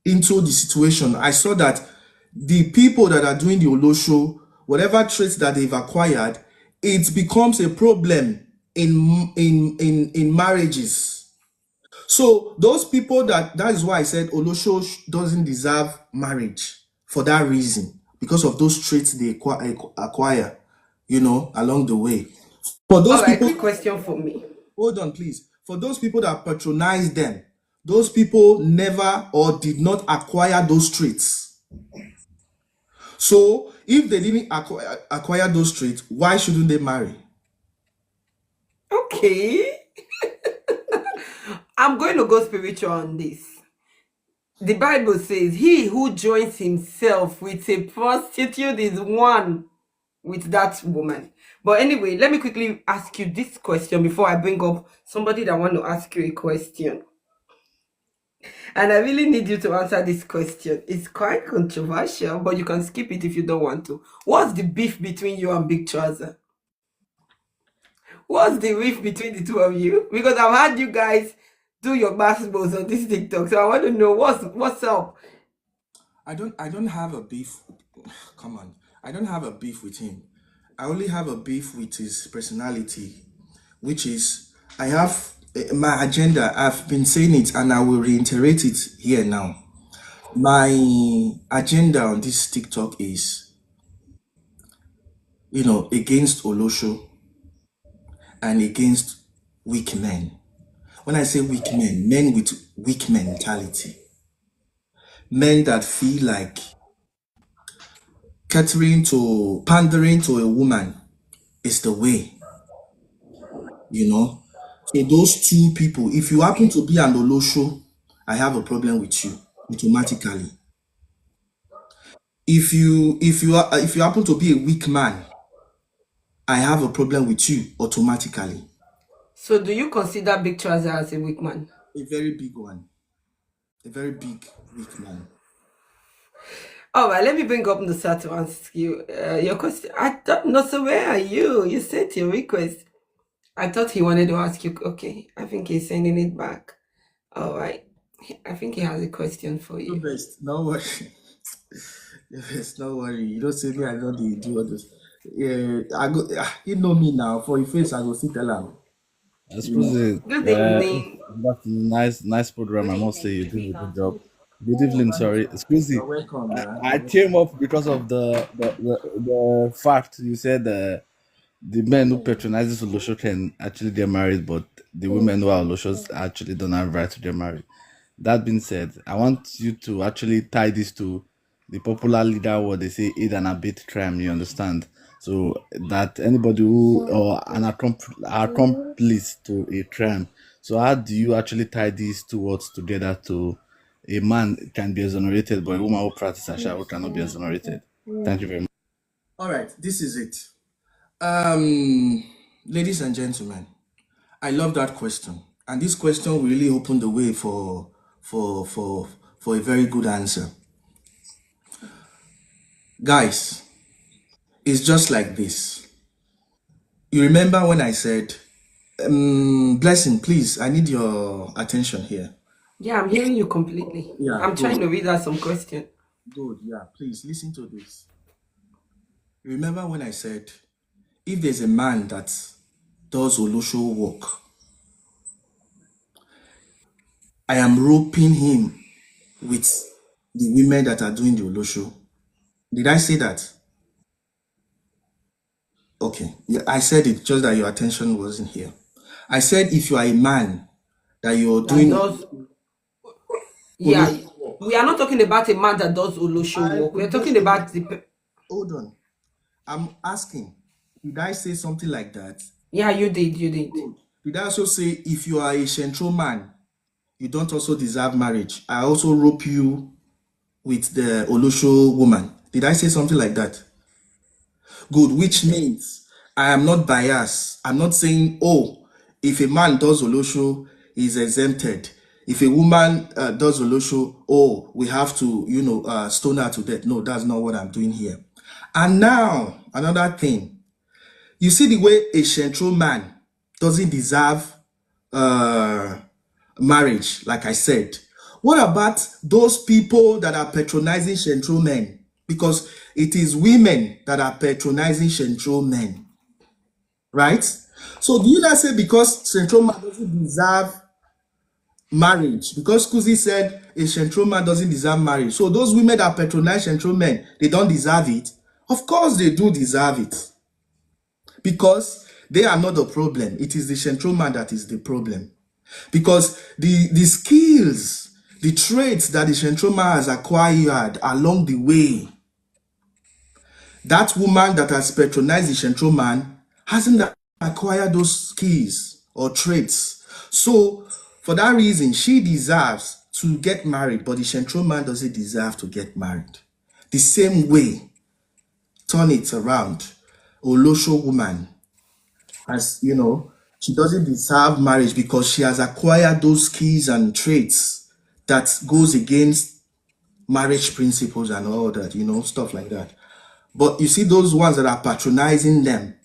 into the situation. I saw that the people that are doing the Olosho, whatever traits that they've acquired, it becomes a problem in marriages. So those people that is why I said Olosho doesn't deserve marriage for that reason, because of those traits they acquire, along the way. For All those right, people, quick question for me. hold on, please. For those people that patronize them, those people never or did not acquire those traits. So if they didn't acquire those traits, why shouldn't they marry? Okay. I'm going to go spiritual on this. The Bible says, he who joins himself with a prostitute is one with that woman. But anyway, let me quickly ask you this question before I bring up somebody that want to ask you a question. And I really need you to answer this question. It's quite controversial, but you can skip it if you don't want to. What's the beef between you and Big Trouser? What's the beef between the two of you? Because I've had you guys do your basketballs on this TikTok, so I want to know what's up. I don't have a beef. Come on. I don't have a beef with him. I only have a beef with his personality, which is I have my agenda. I've been saying it and I will reiterate it here now. My agenda on this TikTok is, against Olosho and against weak men. When I say weak men, men with weak mentality, men that feel like pandering to a woman is the way, you know. So those two people, if you happen to be an Olosho, I have a problem with you automatically. If you happen to be a weak man, I have a problem with you automatically. So do you consider Big Trouser as a weak man? A very big one, a very big weak man. All right, let me bring up Nusa to ask you your question. I thought, Nusa, where are you? You sent your request. I thought he wanted to ask you. Okay, I think he's sending it back. All right. I think he has a question for No you. best, no worry. Yes, no worry. You don't say me, I know they do all this. Yeah, I go. You know me now. For your face, I go sit tell am. I You suppose know. Good evening. that's a nice program. I must say you did a good job. Good evening, sorry. Excuse me. You're welcome, yeah. I came up because of the fact you said the men who patronizes Olosho can actually get married, but the women who are Oloshos actually don't have right to get married. That being said, I want you to actually tie this to the popular leader where they say aid and abet crime, you understand? So that anybody who or an accomplice to a crime. So how do you actually tie these two words together to a man can be exonerated, but a woman who practices Asha cannot be exonerated? Thank you very much. All right, this is it. Ladies and gentlemen, I love that question, and this question really opened the way for for for a very good answer, guys. It's just like this. You remember when I said, "Blessing, please, I need your attention here." Yeah, I'm hearing you completely. Yeah, I'm good, trying to read out some question. good. Yeah, please listen to this. You remember when I said, if there's a man that does Olosho work, I am roping him with the women that are doing the Olosho. Did I say that? Okay. Yeah, I said it, just that your attention wasn't here. I said if you are a man that you're That doing does, yeah. Olosho work, We are not talking about a man that does Olosho I work. We are could just talking about the. hold on. I'm asking, did I say something like that? Yeah, you did. You did. Good. Did I also say if you are a Shentro man, you don't also deserve marriage? I also rope you with the Olosho woman. Did I say something like that? Good, which means I am not biased. I'm not saying, oh, if a man does Olosho, he's exempted. If a woman does Olosho, oh, we have to, stone her to death. No, that's not what I'm doing here. And now, another thing. You see the way a Shentro man doesn't deserve uh, marriage, like I said. What about those people that are patronizing Shentro men? Because it is women that are patronizing Shentro men, right? So do you not say because Shentro man doesn't deserve marriage, because Kuzi said a Shentro man doesn't deserve marriage, so those women that patronize Shentro men, they don't deserve it? Of course they do deserve it, because they are not the problem. It is the Shentro man that is the problem. Because the skills, the traits that the Shentroma has acquired along the way, that woman that has patronized the Shentroman hasn't acquired those skills or traits. So for that reason, she deserves to get married, but the Shentroman doesn't deserve to get married. The same way, turn it around. Olosho woman, as you know, she doesn't deserve marriage because she has acquired those skills and traits that goes against marriage principles and all that, stuff like that. But you see those ones that are patronizing them,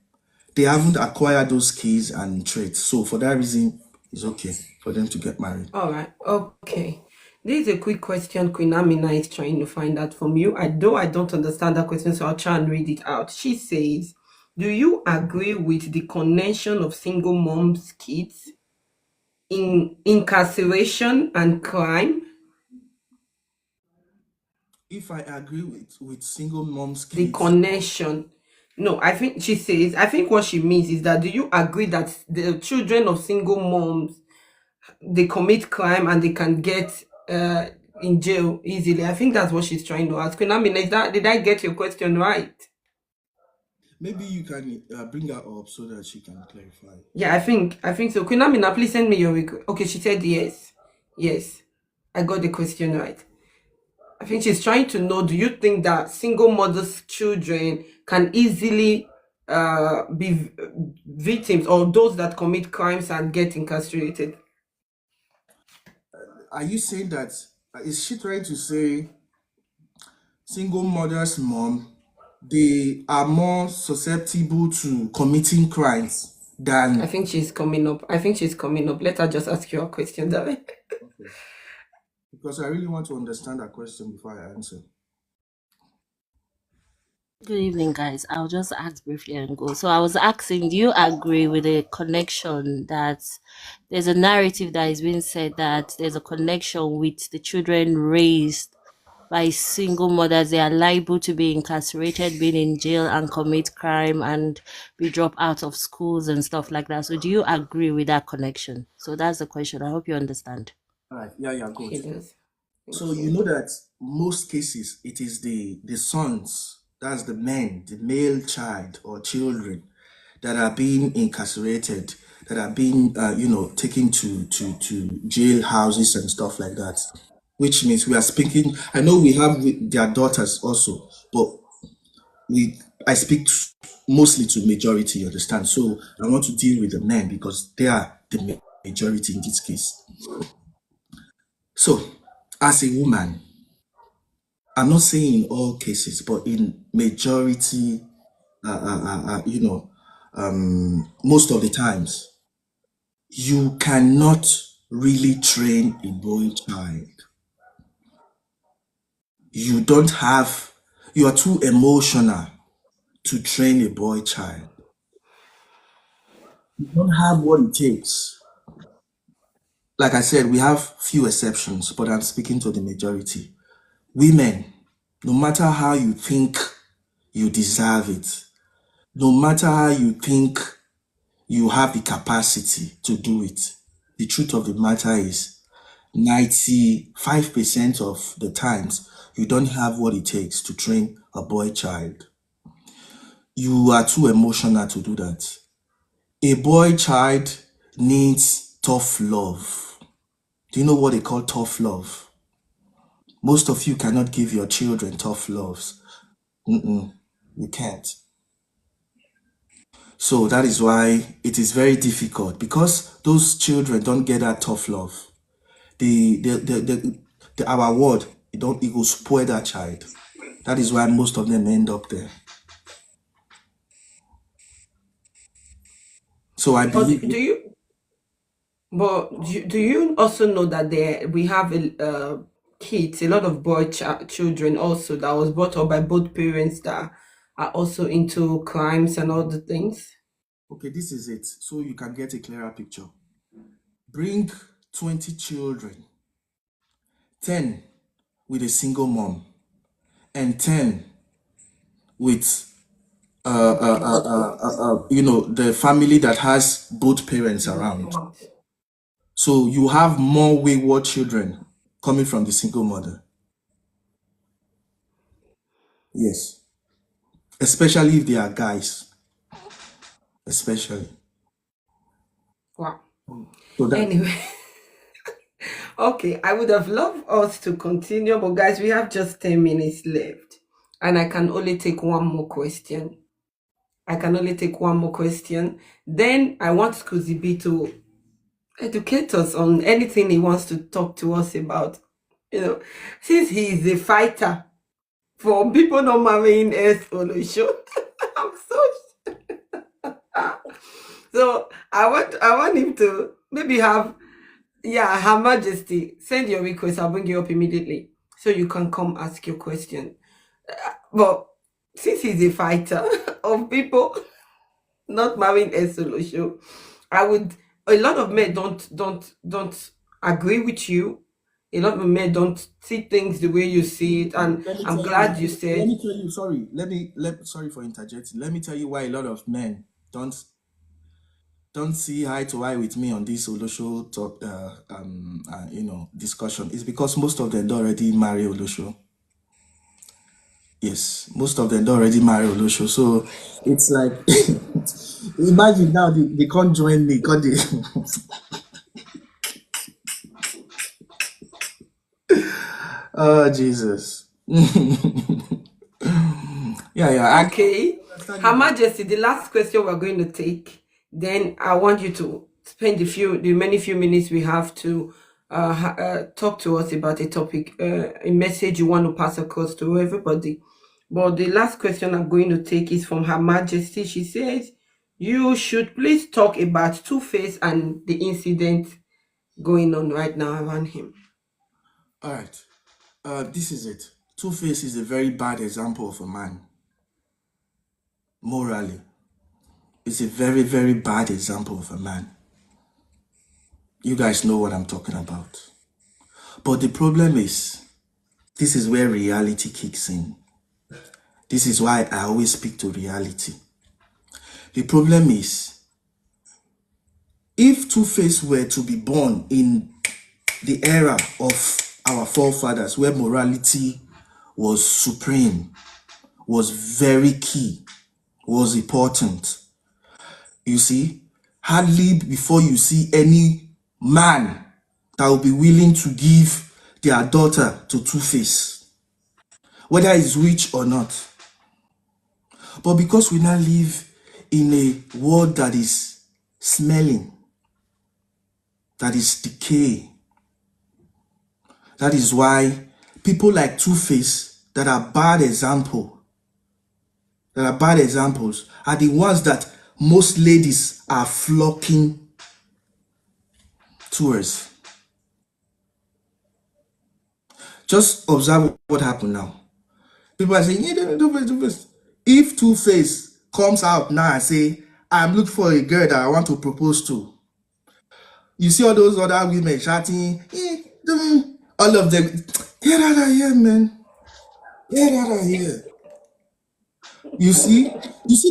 they haven't acquired those skills and traits. So for that reason, it's okay for them to get married. All right. Okay. This is a quick question Queen Amina is trying to find out from you. I don't understand that question, so I'll try and read it out. She says, do you agree with the connection of single moms kids in incarceration and crime? If I agree with single mom's The kids, connection. No, I think she says, I think what she means is that do you agree that the children of single moms, they commit crime and they can get in jail easily? I think that's what she's trying to ask. Queen Amina, is that, did I get your question right? maybe you can bring her up so that she can clarify. Yeah, I think so. Queen Amina, please send me your request. Okay, she said yes. Yes. I got the question right. I think she's trying to know, do you think that single mothers' children can easily be victims, or those that commit crimes and get incarcerated? Are you saying that, is she trying to say single mother's mom, they are more susceptible to committing crimes I than... think she's coming up. I think she's coming up. Let her just ask you a question, darling. Okay. Because I really want to understand that question before I answer. Good evening, guys. I'll just ask briefly and go. So I was asking, do you agree with the connection that there's a narrative that is being said that there's a connection with the children raised by single mothers? They are liable to be incarcerated, being in jail and commit crime and be dropped out of schools and stuff like that. So do you agree with that connection? So that's the question. I hope you understand. All right, yeah, good. She does. So Thank you you. know that most cases it is the sons, that's the men, the male child or children that are being incarcerated, that are being taken to jail houses and stuff like that. Which means we are speaking. I know we have their daughters also, but we I speak mostly to majority. You understand? So I want to deal with the men because they are the majority in this case. So as a woman, I'm not saying in all cases, but in majority, most of the times, you cannot really train a boy child. You don't have, you are too emotional to train a boy child. You don't have what it takes. Like I said, we have few exceptions, but I'm speaking to the majority. Women, no matter how you think you deserve it, no matter how you think you have the capacity to do it. The truth of the matter is 95% of the times you don't have what it takes to train a boy child. You are too emotional to do that. A boy child needs tough love. Do you know what they call tough love? Most of you cannot give your children tough loves. You can't. So that is why it is very difficult because those children don't get that tough love. Our word, it will spoil that child. That is why most of them end up there. So I Or believe, do you? But do you also know that there we have kids, a lot of children also that was brought up by both parents that are also into crimes and all the things. okay, this is it. So you can get a clearer picture. Bring 20 children, 10 with a single mom, and 10 with the family that has both parents Both around. parents. So you have more wayward children coming from the single mother. Yes. Especially if they are guys. Especially. Wow. So that Anyway, okay, I would have loved us to continue, but guys, we have just 10 minutes left, and I can only take one more question. I can only take one more question. Then I want Schoozy B to educate us on anything he wants to talk to us about. You know, since he is a fighter for people not marrying S Show. I'm so so I want him to maybe have, yeah, Her Majesty, send your request. I'll bring you up immediately so you can come ask your question. But since he's a fighter of people not marrying a solo show, I would. A lot of men don't agree with you. A lot of men don't see things the way you see it, and let me I'm tell you, glad you let said. me tell you, sorry, sorry for interjecting. Let me tell you why a lot of men don't see eye to eye with me on this Olosho talk, discussion. It's because most of them don't already marry Olosho. Yes, most of them don't already marry Olosho. So it's like, imagine now they can't join me. Can't they? Oh, Jesus. Yeah, yeah. Okay, I understand Her you, but Majesty, the last question we're going to take. Then I want you to spend the many few minutes we have to talk to us about a topic, a message you want to pass across to everybody. But the last question I'm going to take is from Her Majesty. She says, "You should please talk about Two-Face and the incident going on right now around him." all right. This is it. Two-Face is a very bad example of a man. morally. It's a very, very bad example of a man. You guys know what I'm talking about. But the problem is, this is where reality kicks in. This is why I always speak to reality. The problem is, if Two-Face were to be born in the era of our forefathers where morality was supreme, was very key, was important, you see, hardly before you see any man that will be willing to give their daughter to Two-Face, whether he's rich or not. But because we now live in a world that is smelling, that is decay, that is why people like Two-Face that are bad examples are the ones that most ladies are flocking towards. Just observe what happened now. People are saying, yeah, Two-Face, Two-Face. If Two-Face comes out now and say, I'm looking for a girl that I want to propose to, you see all those other women shouting, all of them, get out of here, man. Get out of here. You see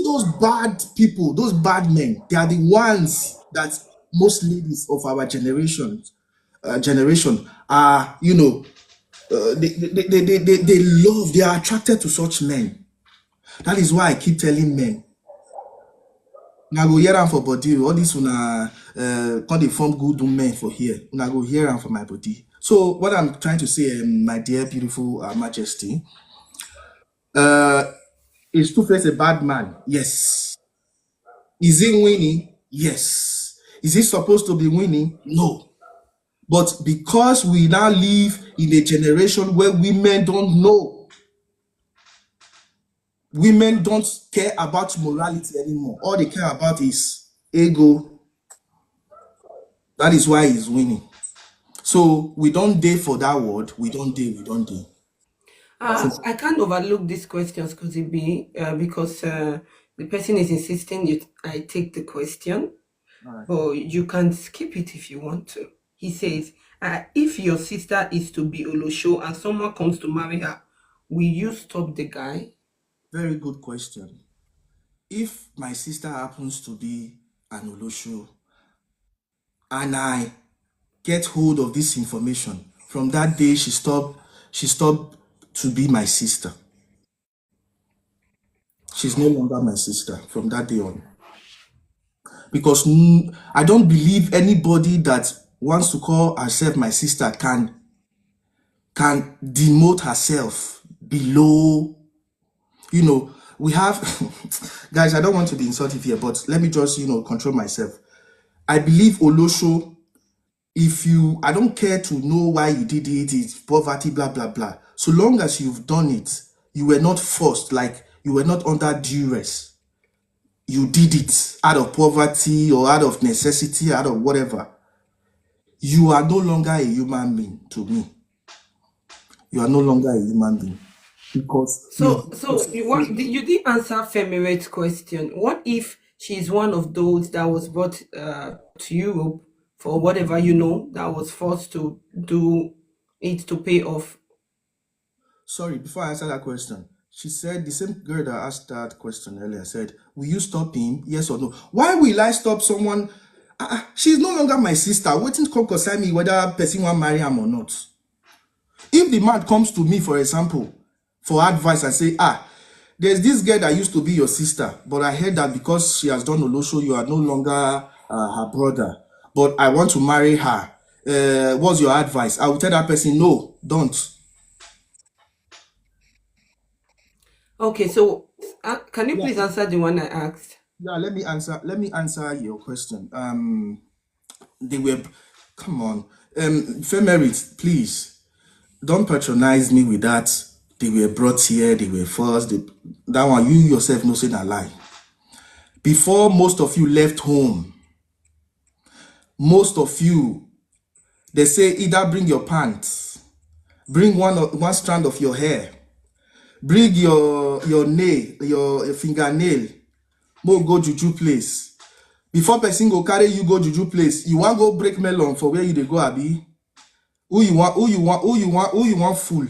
those bad people, those bad men, they are the ones that most ladies of our generation are, they love, they are attracted to such men. That is why I keep telling men, now go hear am for body, all this una come dey form good men for here, una go hear am for my body. So what I'm trying to say, my dear beautiful majesty, is Two-Face a bad man? Yes. Is he winning? Yes. Is he supposed to be winning? No. But because we now live in a generation where women don't know, women don't care about morality anymore. All they care about is ego. That is why he's winning. So we don't dare for that word. We don't dare. We don't dare. I can't overlook these questions, schoozy.b, because the person is insisting I take the question, but you can skip it if you want to. He says, if your sister is to be Olosho and someone comes to marry her, will you stop the guy? Very good question. If my sister happens to be an Olosho and I get hold of this information, from that day she stopped to be my sister. She's no longer my sister from that day on. Because I don't believe anybody that wants to call herself my sister can demote herself below, we have guys, I don't want to be insultive here, but let me just, control myself. I believe Olosho, I don't care to know why you did it, it's poverty, blah, blah, blah. So long as you've done it, you were not forced, like you were not under duress. You did it out of poverty or out of necessity, out of whatever. You are no longer a human being to me. You are no longer a human being because You did answer Femirate's question. What if she's one of those that was brought to Europe for whatever that was forced to do it to pay off? Sorry, before I answer that question, she said, the same girl that asked that question earlier said, will you stop him? Yes or no? Why will I stop someone? She's no longer my sister. Waiting to come concern me whether person want marry him or not. If the man comes to me, for example, for advice and say, there's this girl that used to be your sister, but I heard that because she has done Olosho, you are no longer her brother. But I want to marry her. What's your advice? I will tell that person, no, don't. Okay, so can you Yeah, please answer the one I asked? yeah. Let me answer your question. They were, come on, Femerit, please don't patronize me with that. They were brought here. They were forced. That one, you yourself know, saying a lie. Before most of you left home, most of you, they say either bring your pants, bring one strand of your hair, bring your nail, your fingernail, Mo go juju place. Before person go carry you go juju place, you want go break melon for where you dey go, abi? Who you want fool?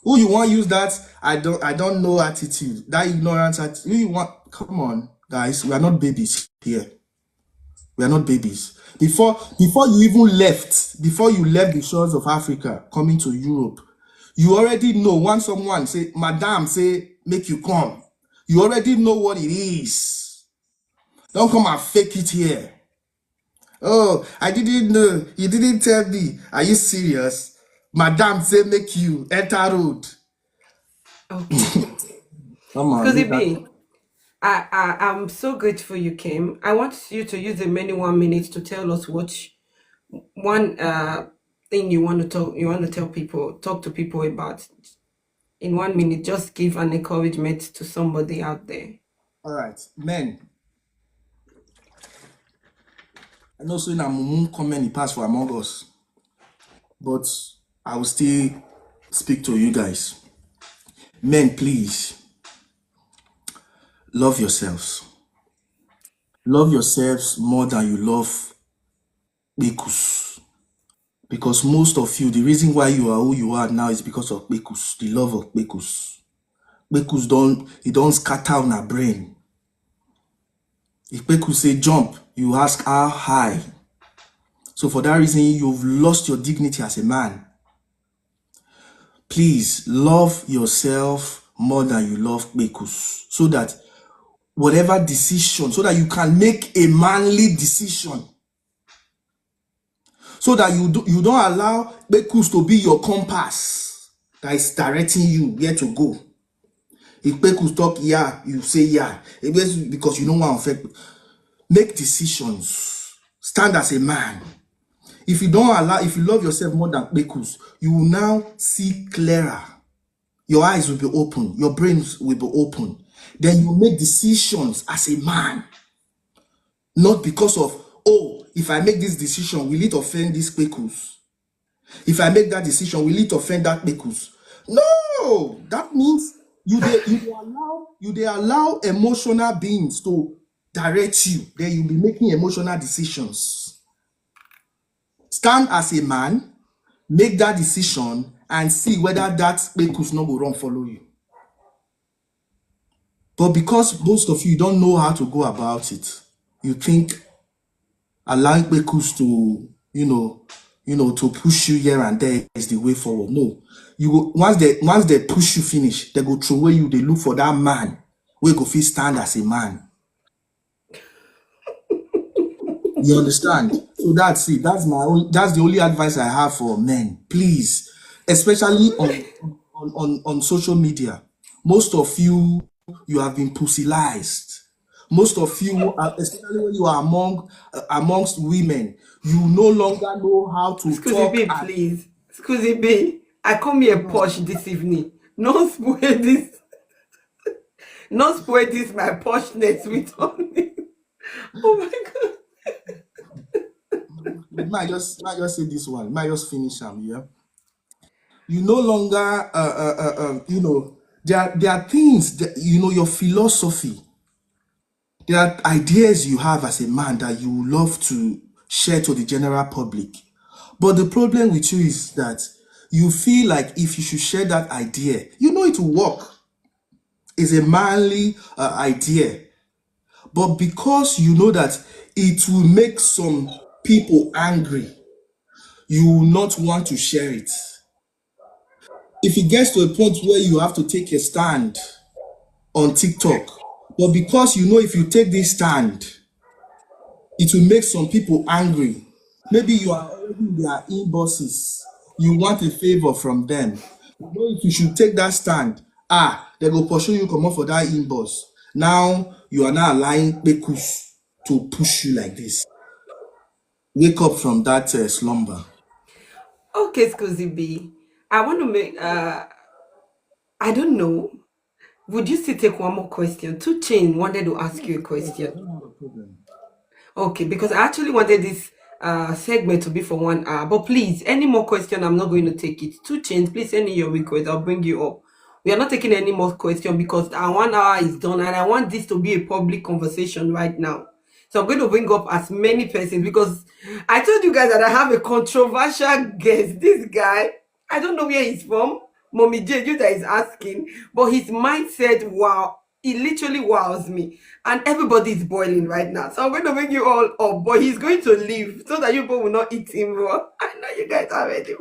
Who you want use that I don't know attitude, that ignorance attitude? Who you want? Come on, guys, we are not babies here. We are not babies. Before you even left, before you left the shores of Africa, coming to Europe, you already know when someone say, Madam say, make you come. You already know what it is. Don't come and fake it here. Oh, I didn't know. You didn't tell me. Are you serious? Madam say make you enter road. Okay. Come on, Could leave it that. be? I'm so grateful you came. I want you to use the remaining 1 minute to tell us what one thing you want to tell people, talk to people about. In 1 minute, just give an encouragement to somebody out there. All right, men. I know saying I'm comment pass for among us, but I will still speak to you guys. Men, please love yourselves. Love yourselves more than you love Bekus. Because most of you, the reason why you are who you are now is because of Bekus, the love of Bekus. Bekus don't scatter on our brain. If Bekus say jump, you ask how high. So for that reason, you've lost your dignity as a man. Please love yourself more than you love Bekus, so that whatever decision, so that you can make a manly decision, so that you don't allow Bekus to be your compass that is directing you where to go. If Bekus talk yeah, you say yeah. Because you don't want to affect. Make decisions. Stand as a man. If you love yourself more than Bekus, you will now see clearer. Your eyes will be open. Your brains will be open. Then you make decisions as a man. Not because of, oh, if I make this decision, will it offend this Bekus? If I make that decision, will it offend that Bekus? No! That means they allow emotional beings to direct you. Then you'll be making emotional decisions. Stand as a man, make that decision, and see whether that Bekus no go run follow you. But because most of you don't know how to go about it, you think allowing Bekus to, to push you here and there is the way forward. No. You go, once they push you finish, they go throw away you, they look for that man where go fit stand as a man. You understand? So that's it. That's the only advice I have for men. Please, especially on social media. Most of you have been pussyized. Most of you, especially when you are amongst women, you no longer know how to Excuse talk me, and please. Excuse me. I come here posh this evening. No spoil this. No spoil this my poshness with honey. Oh my god. might just say this one, might just finish them, yeah. You no longer there are things that your philosophy. There are ideas you have as a man that you love to share to the general public. But the problem with you is that you feel like if you should share that idea, it will work. It's a manly idea. But because you know that it will make some people angry, you will not want to share it. If it gets to a point where you have to take a stand on TikTok, but because you know if you take this stand, it will make some people angry. Maybe you are already in their inboxes. You want a favor from them. You know if you should take that stand, they go pursue you, come up for that inbox. Now you are now allowing Bekus to push you like this. Wake up from that slumber. Okay, excuse me. I want to make I don't know. Would you still take one more question? Two Chain wanted to ask you a Yes, I question. don't have a problem. Okay, because I actually wanted this segment to be for 1 hour. But please, any more question, I'm not going to take it. Two Chains, please send in your request. I'll bring you up. We are not taking any more questions because our 1 hour is done, and I want this to be a public conversation right now. So I'm going to bring up as many persons because I told you guys that I have a controversial guest. This guy, I don't know where he's from. Mommy J, you that is asking, but his mindset, wow, it literally wows me. And everybody is boiling right now. So I'm going to bring you all up, but he's going to leave so that you people will not eat him raw. I know you guys are ready.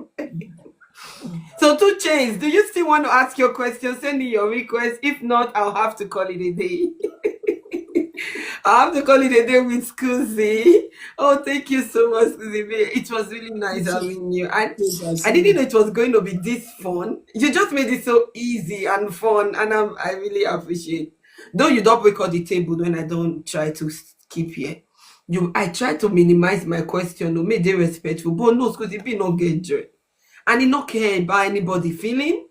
So, two chains, do you still want to ask your question? Send me your request. If not, I'll have to call it a day. I have to call it a day with Scoozy. Oh, thank you so much, Scoozy. It was really nice having you. I didn't know it was going to be this fun. You just made it so easy and fun, and I really appreciate. Though you don't break all the table when I don't try to keep here. I try to minimize my question, no, make they respectful, but no, Scoozy be no get joy. And he not care about anybody feeling.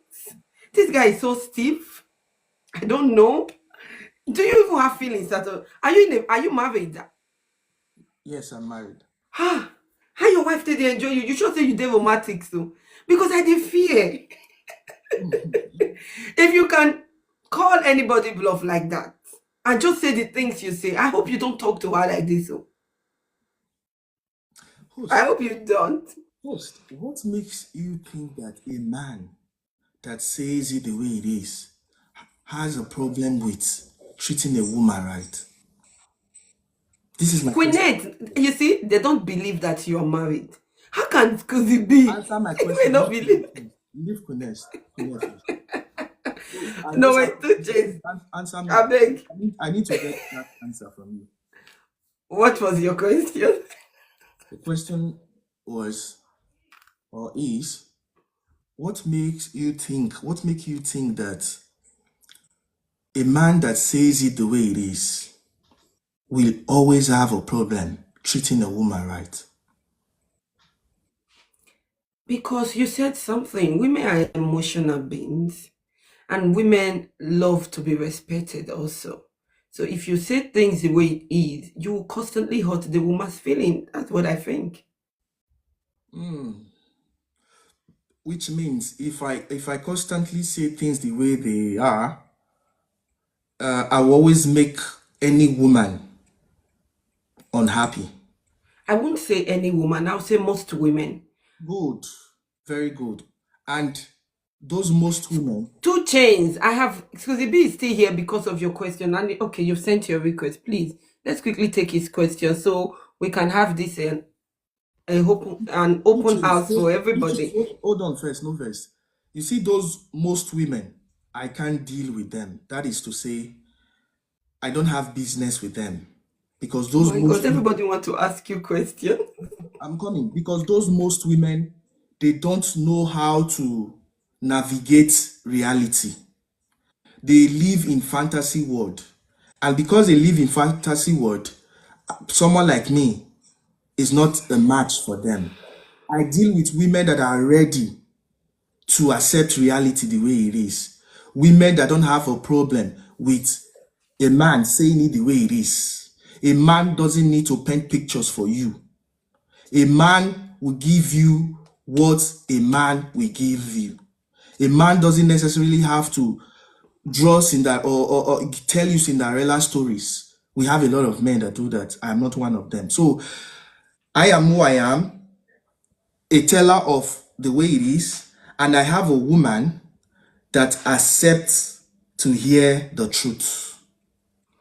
This guy is so stiff. I don't know. Do you even have feelings at all? Are you married? Yes, I'm married. How your wife did they enjoy you? You should say you did romantic so. Because I did fear. If you can call anybody bluff like that and just say the things you say, I hope you don't talk to her like this. So I Host, hope you don't. what makes you think that a man that says it the way it is has a problem with treating a woman right? This is my question. Queenette, you see, they don't believe that you're married. How can Scoozy be? Answer my You may question. not Leave believe. Connect first. Leave Connect first. So I No, just have wait, a two question. chains. Answer me. I beg. I need to get that answer from you. What was your question? The question was or is what make you think that a man that says it the way it is will always have a problem treating a woman right? Because you said something. Women are emotional beings, and women love to be respected also. So if you say things the way it is, you will constantly hurt the woman's feeling. That's what I think. Hmm. Which means if I constantly say things the way they are, I will always make any woman unhappy. I won't say any woman, I'll say most women. Good, very good. And those most women, Two chains. I have Susie B is still here because of your question. And okay, you've sent your request. Please, let's quickly take his question so we can have this an which open is, house for which is, everybody. hold on first, no verse. You see, those most women, I can't deal with them. That is to say, I don't have business with them because Oh those my God, most women, everybody want to ask you question. I'm coming because those most women, they don't know how to navigate reality. They live in fantasy world, and because they live in fantasy world, someone like me is not a match for them. I deal with women that are ready to accept reality the way it is. Women that don't have a problem with a man saying it the way it is. A man doesn't need to paint pictures for you. A man will give you what a man will give you. A man doesn't necessarily have to draw Cinder or tell you Cinderella stories. We have a lot of men that do that. I'm not one of them. So I am who I am, a teller of the way it is, and I have a woman that accepts to hear the truth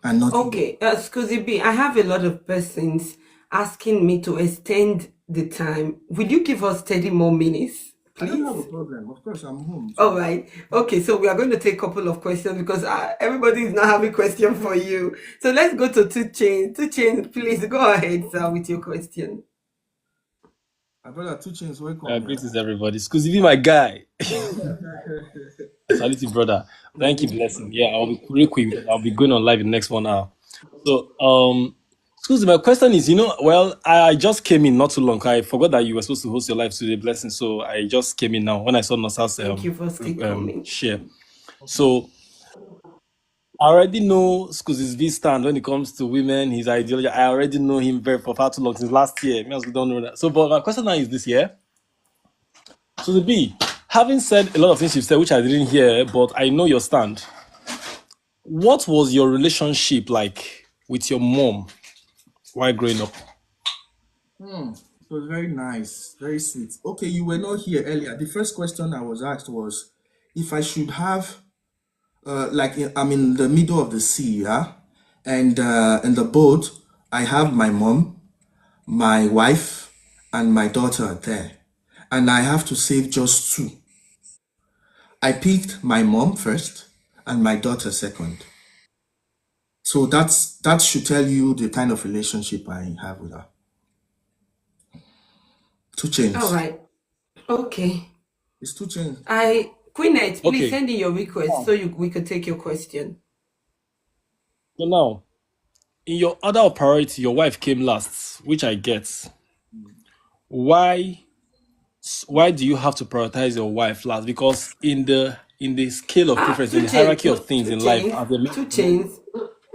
and not you. Okay, Scusi B, I have a lot of persons asking me to extend the time. Will you give us 30 more minutes, I don't have a please? problem. Of course, I'm home. All So right. Okay, so we are going to take a couple of questions because everybody is not having question for you. So let's go to Two Chains. Two Chains, please go ahead, sir, with your question. my brother, two chains, welcome here. Greetings, everybody. Exclusively my guy. I salute you, brother. Thank you, blessing. Yeah, I'll be real quick because I'll be going on live in the next 1 hour. So, excuse me, my question is, well, I just came in not too long. I forgot that you were supposed to host your live today, blessing. So I just came in now when I saw Nasa's Thank you for still coming. share. Okay. So I already know Scusi's V stand when it comes to women, his ideology. I already know him very for far too long since last year. Me as we don't know that. So, but my question now is this year. So the B. Having said a lot of things you've said, which I didn't hear, but I know your stand. What was your relationship like with your mom while growing up? It was very nice, very sweet. Okay, you were not here earlier. The first question I was asked was if I should have, I'm in the middle of the sea, yeah, and in the boat I have my mom, my wife, and my daughter there, and I have to save just two. I picked my mom first and my daughter second. So that should tell you the kind of relationship I have with her. Two All chains. right. Okay. It's two chains. Queenette, please Okay, send in your request so now, we could take your question. so now, in your order of priority, your wife came last, which I get. Why why do you have to prioritize your wife last? Because in the scale of preference, in Two the chains, hierarchy no, of things two in life, chains, as a man, two chains,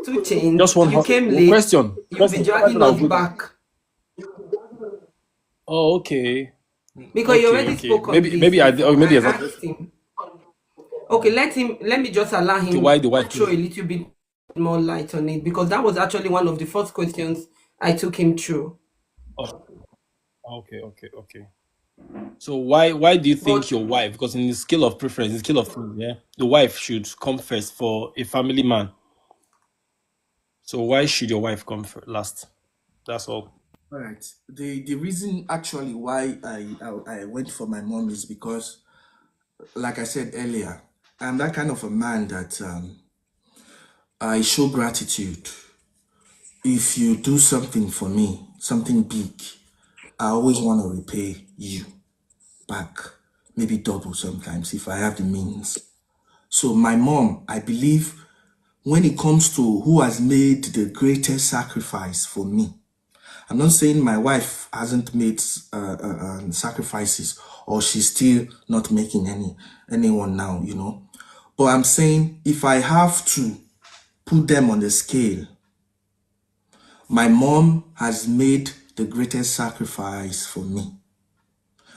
two chains. just one You came late. question. You'll be Question. Question dragging I'll us go. back Oh, okay. because you Okay, already okay. spoke on this Maybe I or before. I maybe it's asked him. Okay, let me just allow okay, him why the wife throw came. a little bit more light on it because that was actually one of the first questions I took him through. Oh, okay, okay, okay. So why do you think But your wife, because in the scale of preference, in the scale of things, yeah, the wife should come first for a family man. So why should your wife come last? That's all. All right. The reason actually why I went for my mom is because, like I said earlier, I'm that kind of a man that I show gratitude. If you do something for me, something big, I always want to repay you back, maybe double sometimes if I have the means. So my mom, I believe when it comes to who has made the greatest sacrifice for me, I'm not saying my wife hasn't made sacrifices or she's still not making anyone now, But I'm saying if I have to put them on the scale, my mom has made the greatest sacrifice for me,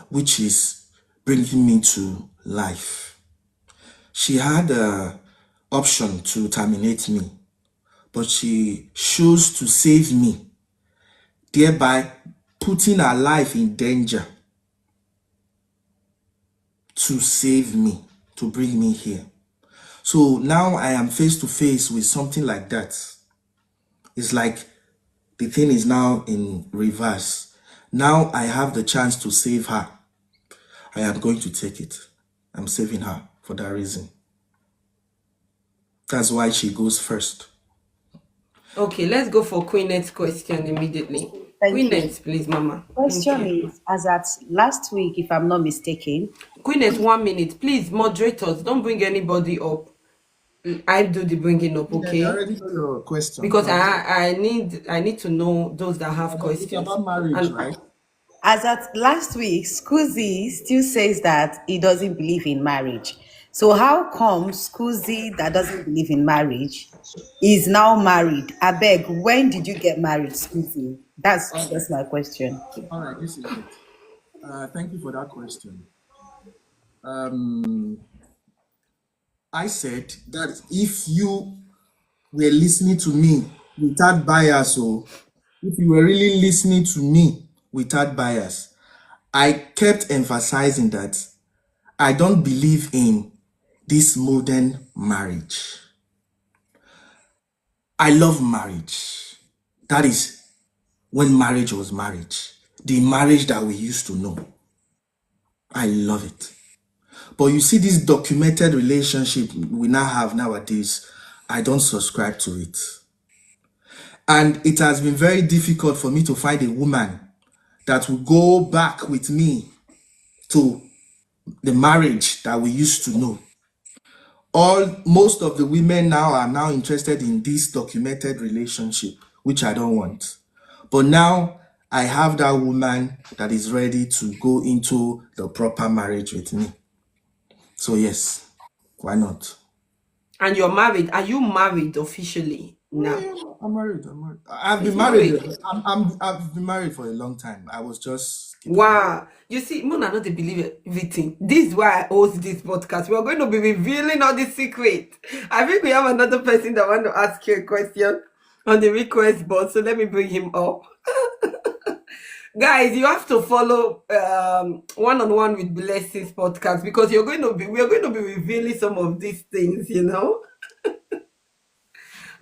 which is bringing me to life. She had a option to terminate me, but she chose to save me, thereby putting her life in danger to save me, to bring me here. So now I am face to face with something like that. It's like the thing is now in reverse. Now I have the chance to save her. I am going to take it. I'm saving her for that reason. That's why she goes first. okay, let's go for Queenette's question immediately. Thank you. Queenette, please, Mama. Thank Question you. is, as at last week, if I'm not mistaken, Queenette, 1 minute, please. Moderators, don't bring anybody up. I do the bringing up, Yeah, I okay? already know your question. Because I need to know those that have It's questions. about marriage, And right? as at last week, Skuzi still says that he doesn't believe in marriage. So how come Skuzi that doesn't believe in marriage is now married? I beg, when did you get married, Skuzi? That's All right. just my question. All right, this is it. Thank you for that question. Um, I said that if you were listening to me without bias, or if you were really listening to me without bias, I kept emphasizing that I don't believe in this modern marriage. I love marriage. That is when marriage was marriage. The marriage that we used to know. I love it. But you see, this documented relationship we now have nowadays, I don't subscribe to it. And it has been very difficult for me to find a woman that will go back with me to the marriage that we used to know. Most of the women now are now interested in this documented relationship, which I don't want. But now I have that woman that is ready to go into the proper marriage with me. So yes, why not? you're married. Are you married officially? Yeah, Nah. yeah, I'm married. I'm married. I've He's been married. married. I've been married for a long time. I was just keeping it. Wow. You see, Mona not dey believe everything. This is why I host this podcast. We're going to be revealing all the secrets. I think we have another person that want to ask you a question on the request board. So let me bring him up. Guys, you have to follow one on one with Blessings podcast because we're going to be revealing some of these things, you know.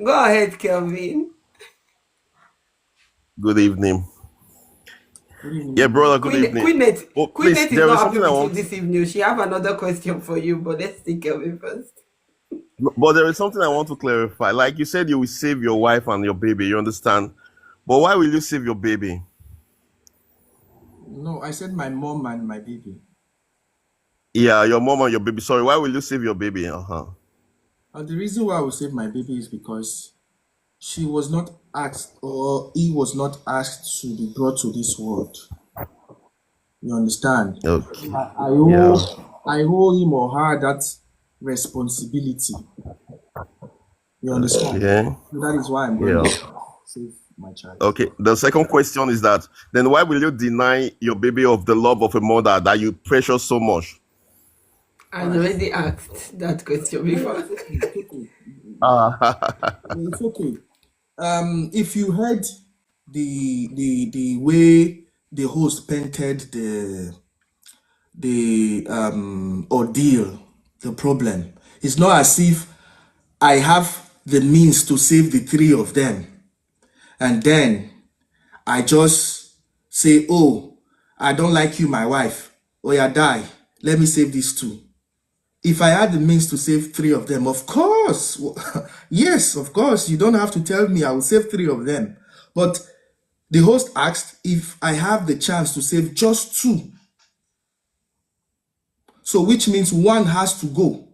Go ahead, Kelvin. Good evening. Good evening, Yeah, my brother. brother, good evening. Oh, please, Queenette is there is not happy something I with you want, this evening. She have another question for you, but let's take Kelvin first. but there is something I want to clarify. Like you said, you will save your wife and your baby, you understand? But why will you save your baby? No, I said my mom and my baby. Yeah, your mom and your baby. Sorry, why will you save your baby? Uh-huh. The reason why I will save my baby is because she was not asked, or he was not asked to be brought to this world. You understand? Okay. I Yeah. I owe him or her that responsibility. You understand? Okay. So that is why I'm going Yeah. to save my child. Okay. The second question is that then why will you deny your baby of the love of a mother that you precious so much? I've already asked that question Yeah, yeah, before. it's okay. It's okay. Ah, It's okay. If you heard the way the host painted the ordeal, the problem, it's not as if I have the means to save the three of them, and then I just say, "Oh, I don't like you, my wife. Oh, yeah, die. Let me save these two." If I had the means to save three of them, of course, yes, of course, you don't have to tell me I will save three of them. But the host asked if I have the chance to save just two. So which means one has to go.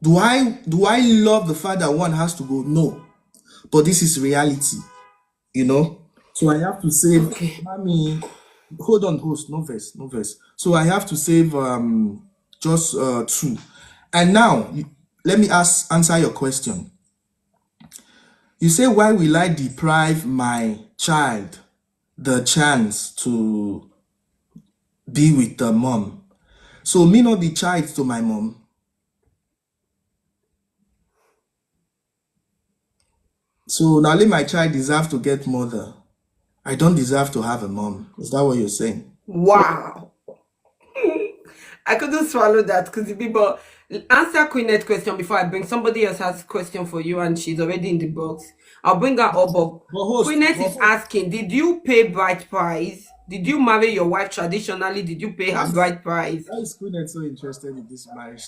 Do I love the fact that one has to go? No. But this is reality, you know. So I have to save Okay. mommy. Hold on, host, no verse, no verse. So I have to save just two. And now let me answer your question. You say, why will I deprive my child the chance to be with the mom? So me not be child to my mom. So now let my child deserve to get mother. I don't deserve to have a mom. Is that what you're saying? Wow. I couldn't swallow that because the people answer Queenette's question before I bring somebody else has a question for you and she's already in the box. I'll bring her up. But Queenette is asking, did you pay bride price? Did you marry your wife traditionally? Did you pay her bride price? Why is Queen so interested in this marriage?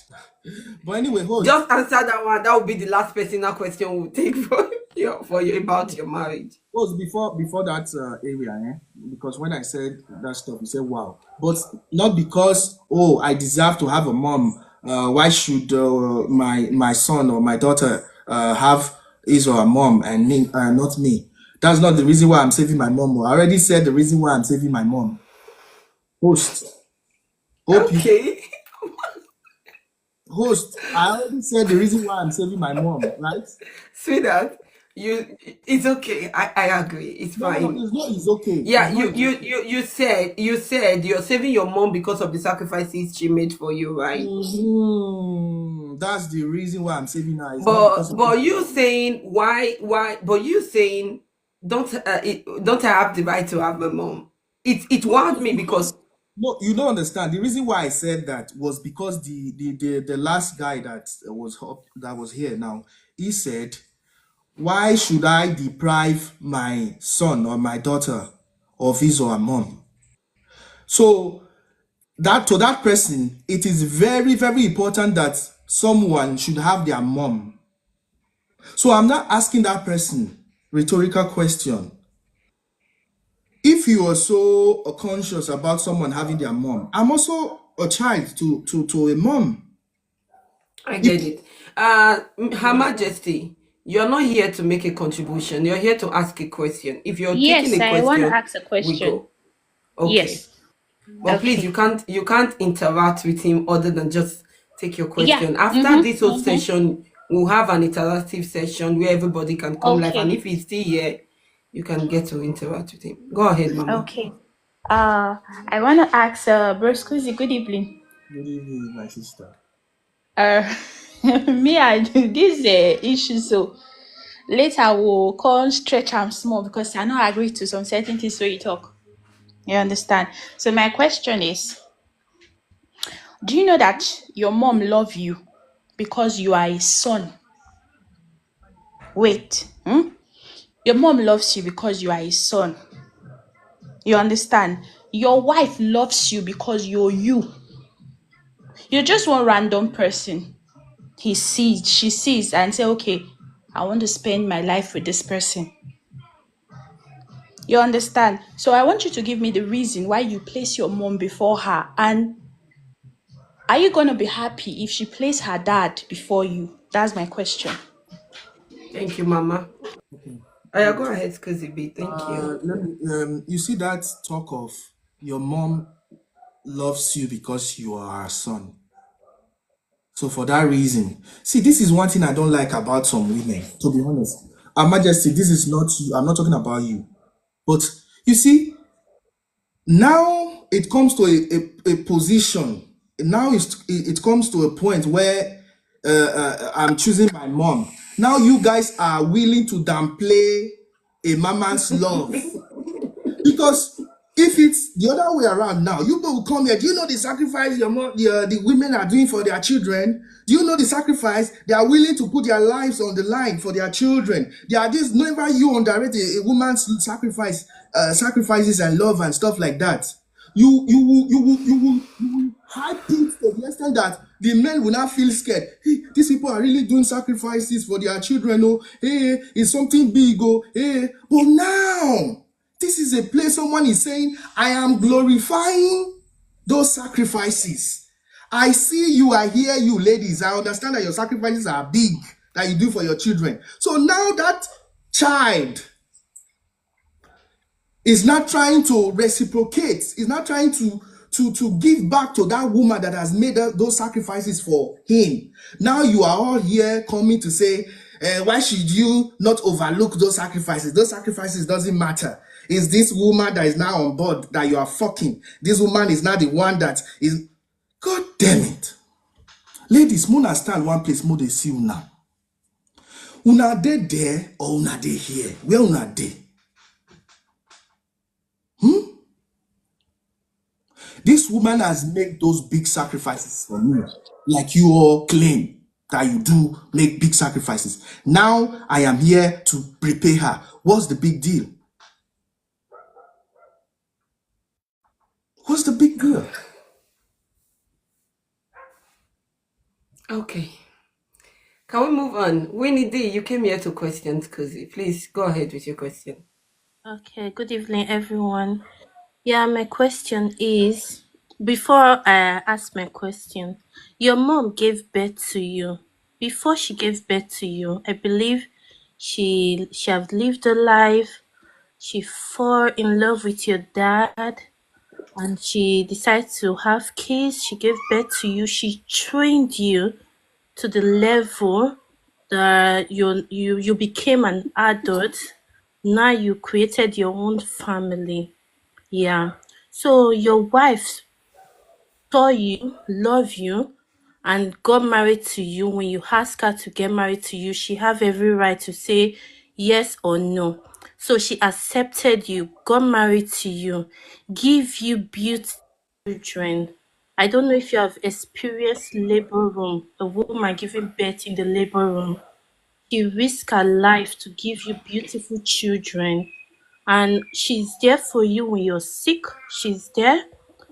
But anyway, host. Just answer that one. That will be the last personal question we'll take for you about your marriage. Host, before that area, because when I said that stuff, you said wow. But not because, oh, I deserve to have a mom. Why should my son or my daughter have his or her mom and me, not me? That's not the reason why I'm saving my mom. I already said the reason why I'm saving my mom. Host, hope you Okay. host. I already said the reason why I'm saving my mom, right? Sweetheart, it's okay. I agree. It's No, no, fine. it's not. It's okay. Yeah, It's not. It's okay. you said you're saving your mom because of the sacrifices she made for you, right? That's the reason why I'm saving her. It's not because of But you saying why? But you saying don't I have the right to have a mom? It no, warned it's me because because no, you don't understand. The reason why I said that was because the last guy that was here now, he said, why should I deprive my son or my daughter of his or her mom? So that to that person, it is very, very important that someone should have their mom. So I'm not asking that person rhetorical question. If you are so conscious about someone having their mom, I'm also a child to a mom. I If get it. Her Majesty, you're not here to make a contribution. You're here to ask a question. If you're taking Yes, a I want to question, ask a we question. go. Okay. Yes. But please, Okay. you can't interact with him other than just take your Yeah. question. After Mm-hmm. this whole Mm-hmm. session, We'll have an interactive session where everybody can come live, and Okay. if he's still here, you can get to interact with him. Go ahead, Mama. Okay. I want to ask Bro Scusi, good evening. Good evening, my sister. Uh, me and this issue, so later we'll come stretch am small because I not agree to some certain things where you talk. You understand? So my question is, do you know that your mom love you because you are a son? Wait, your mom loves you because you are a son. You understand? Your wife loves you because you're you. You're just one random person. She sees and say, okay, I want to spend my life with this person. You understand? So I want you to give me the reason why you place your mom before her. And are you going to be happy if she placed her dad before you? That's my question. Thank you, Mama. Okay. Oh, yeah, go ahead, Schoozy B. Thank you. Let me. You see that talk of your mom loves you because you are her son. So for that reason, see, this is one thing I don't like about some women. To be honest, Her Majesty, this is not you. I'm not talking about you. But you see, now it comes to a position. Now it comes to a point where I'm choosing my mom. Now you guys are willing to downplay a mama's love. Because if it's the other way around now, you people will come here. Do you know the sacrifice the women are doing for their children? Do you know the sacrifice? They are willing to put their lives on the line for their children. They are just never you underrate a woman's sacrifices and love and stuff like that. You will hype it to the extent that the men will not feel scared. Hey, these people are really doing sacrifices for their children. Oh, hey, it's something big. Oh, hey, but now this is a place someone is saying, I am glorifying those sacrifices. I see you, I hear you, ladies. I understand that your sacrifices are big that you do for your children. So now that child is not trying to reciprocate, is not trying to give back to that woman that has made those sacrifices for him. Now you are all here coming to say, why should you not overlook those sacrifices? Those sacrifices doesn't matter. Is this woman that is now on board that you are fucking? This woman is not the one that is. God damn it. Ladies, Mona stand one place, more they see una. Una dey there or una dey here? Where una dey? This woman has made those big sacrifices for me, like you all claim that you do make big sacrifices. Now I am here to prepare her. What's the big deal? What's the big deal? Okay. Can we move on? Winnie D, you came here to question Schoozy. Please go ahead with your question. Okay, good evening, everyone. Yeah, my question is, before I ask my question, your mom gave birth to you. Before she gave birth to you, I believe she have lived a life. She fall in love with your dad, and she decided to have kids. She gave birth to you. She trained you to the level that you became an adult. Now you created your own family. Yeah. So your wife saw you, love you, and got married to you. When you ask her to get married to you, she have every right to say yes or no. So she accepted you, got married to you, give you beautiful children. I don't know if you have experienced labor room, a woman giving birth in the labor room. She risked her life to give you beautiful children, and she's there for you when you're sick. She's there.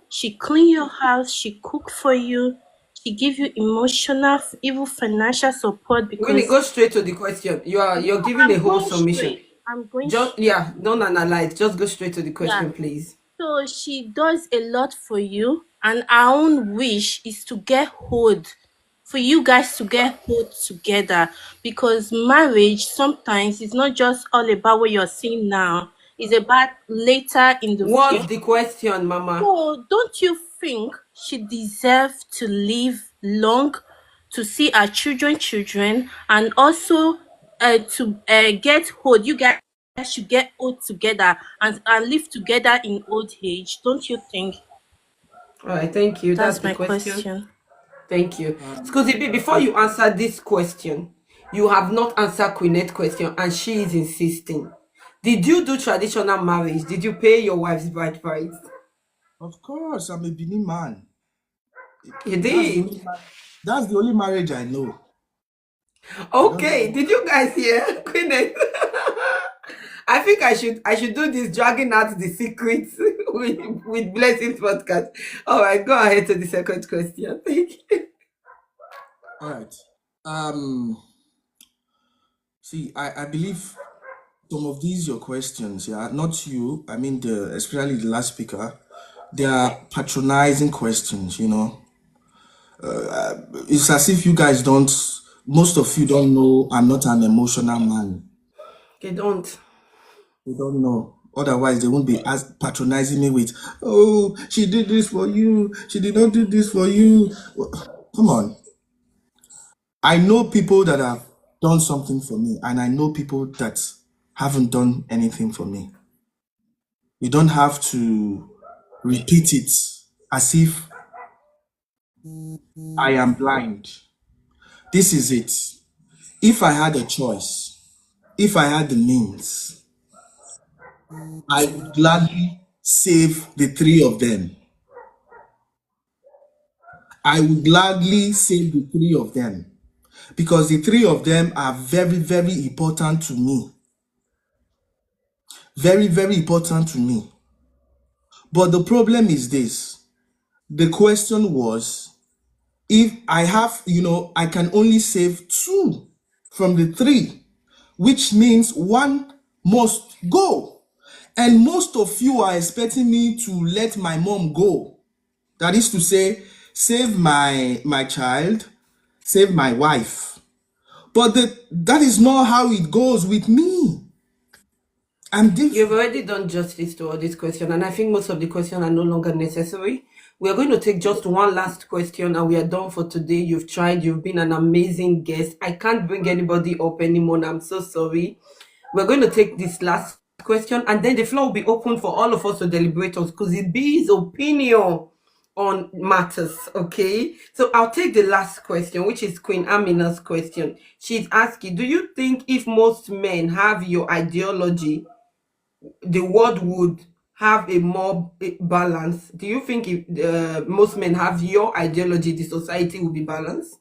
She clean your house, she cook for you, she give you emotional, even financial support Winnie, because go straight to the question. You're giving a I'm whole going submission. straight. I'm going Just straight. yeah, don't analyze. Just go straight to the Yeah. question, please. So she does a lot for you, and our own wish is to get hold, for you guys to get hold together, because marriage sometimes is not just all about what you're seeing now, it's about later in the What's future. the question, Mama? So don't you think she deserves to live long? to see our children, and also to get old. You guys should get old together and live together in old age. Don't you think? All right, thank you. That's That's the my question. question. Thank you. Um, Scusi B, before you answer this question, you have not answered Queenette's question, and she is insisting. Did you do traditional marriage? Did you pay your wife's bride price? of course, I'm a Benin man. You That's the did. only that's the only marriage I know. I don't Okay. know. Did you guys hear Queenette? I think I should do this dragging out the secrets with Blessings podcast. All right, go ahead to the second question. Thank you. All right. Um, see, I believe some of these your questions, yeah, not you. I mean, especially the last speaker, they are patronizing questions. It's as if you guys don't. Most of you don't know. I'm not an emotional man. They don't. They don't know. Otherwise, they won't be as patronizing me with, "Oh, she did this for you. She did not do this for you." Come on. I know people that have done something for me, and I know people that haven't done anything for me. You don't have to repeat it as if I am blind. This is it. If I had a choice, if I had the means, I would gladly save the three of them. I would gladly save the three of them because the three of them are very, very important to me. Very, very important to me. But the problem is this. The question was if I have, I can only save two from the three, which means one must go. And most of you are expecting me to let my mom go. That is to say, save my child, save my wife. But that is not how it goes with me. I'm You've different. already done justice to all these questions, and I think most of the questions are no longer necessary. We are going to take just one last question, and we are done for today. You've tried, you've been an amazing guest. I can't bring anybody up anymore. And I'm so sorry. We're going to take this last question, and then the floor will be open for all of us to deliberate on because it be his opinion on matters. Okay, so I'll take the last question, which is Queen Amina's question. She's asking, do you think if most men have your ideology, the world would have a more balance? Do you think if most men have your ideology, the society will be balanced?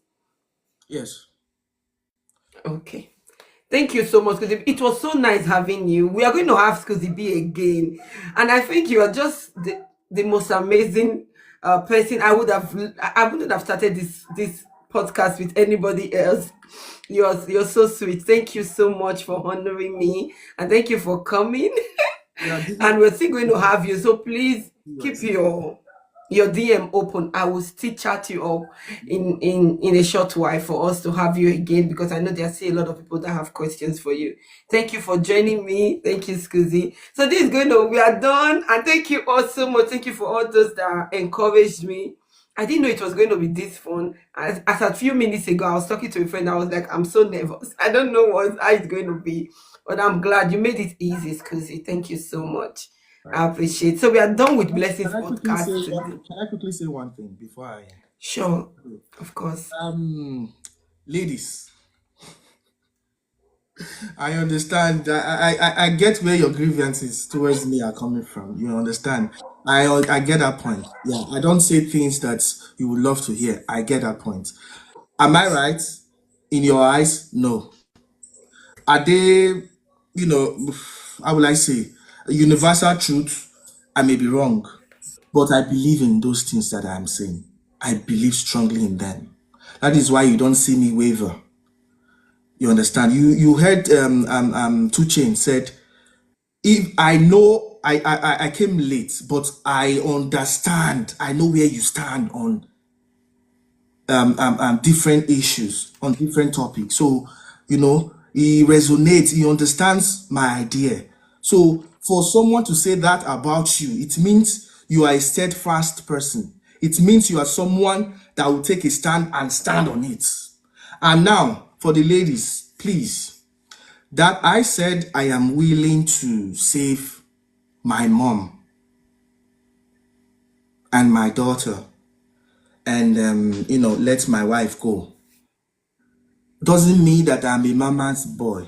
Yes. Okay. Thank you so much, Scusi. It was so nice having you. We are going to have Scusi B again. And I think you are just the most amazing person. I wouldn't have started this podcast with anybody else. You're so sweet. Thank you so much for honoring me. And thank you for coming. You are giving And we're still going to have you. So please keep viewers. your DM open. I will still chat you up in a short while for us to have you again because I know there are still a lot of people that have questions for you. Thank you for joining me. Thank you, Scusi. So this is going to we are done, and thank you all so much. Thank you for all those that encouraged me. I didn't know it was going to be this fun. As a few minutes ago, I was talking to a friend. I was like, I'm so nervous. I don't know how it's going to be, but I'm glad you made it easy, Scusi. Thank you so much. I appreciate it. So we are done with Blessings podcast today. Can I quickly say one thing before I Sure, of course. ladies, I understand. I get where your grievances towards me are coming from. You understand? I get that point. Yeah, I don't say things that you would love to hear. I get that point. Am I right? In your eyes, no. Are they, how will I say, a universal truth? I may be wrong, but I believe in those things that I'm saying. I believe strongly in them. That is why you don't see me waver. You understand? You heard Two Chain said, if I know I came late, but I understand. I know where you stand on different issues, on different topics. So, he resonates, he understands my idea. So, for someone to say that about you, it means you are a steadfast person. It means you are someone that will take a stand and stand on it. And now, for the ladies, please, that I said I am willing to save my mom and my daughter and, let my wife go. Doesn't mean that I'm a mama's boy.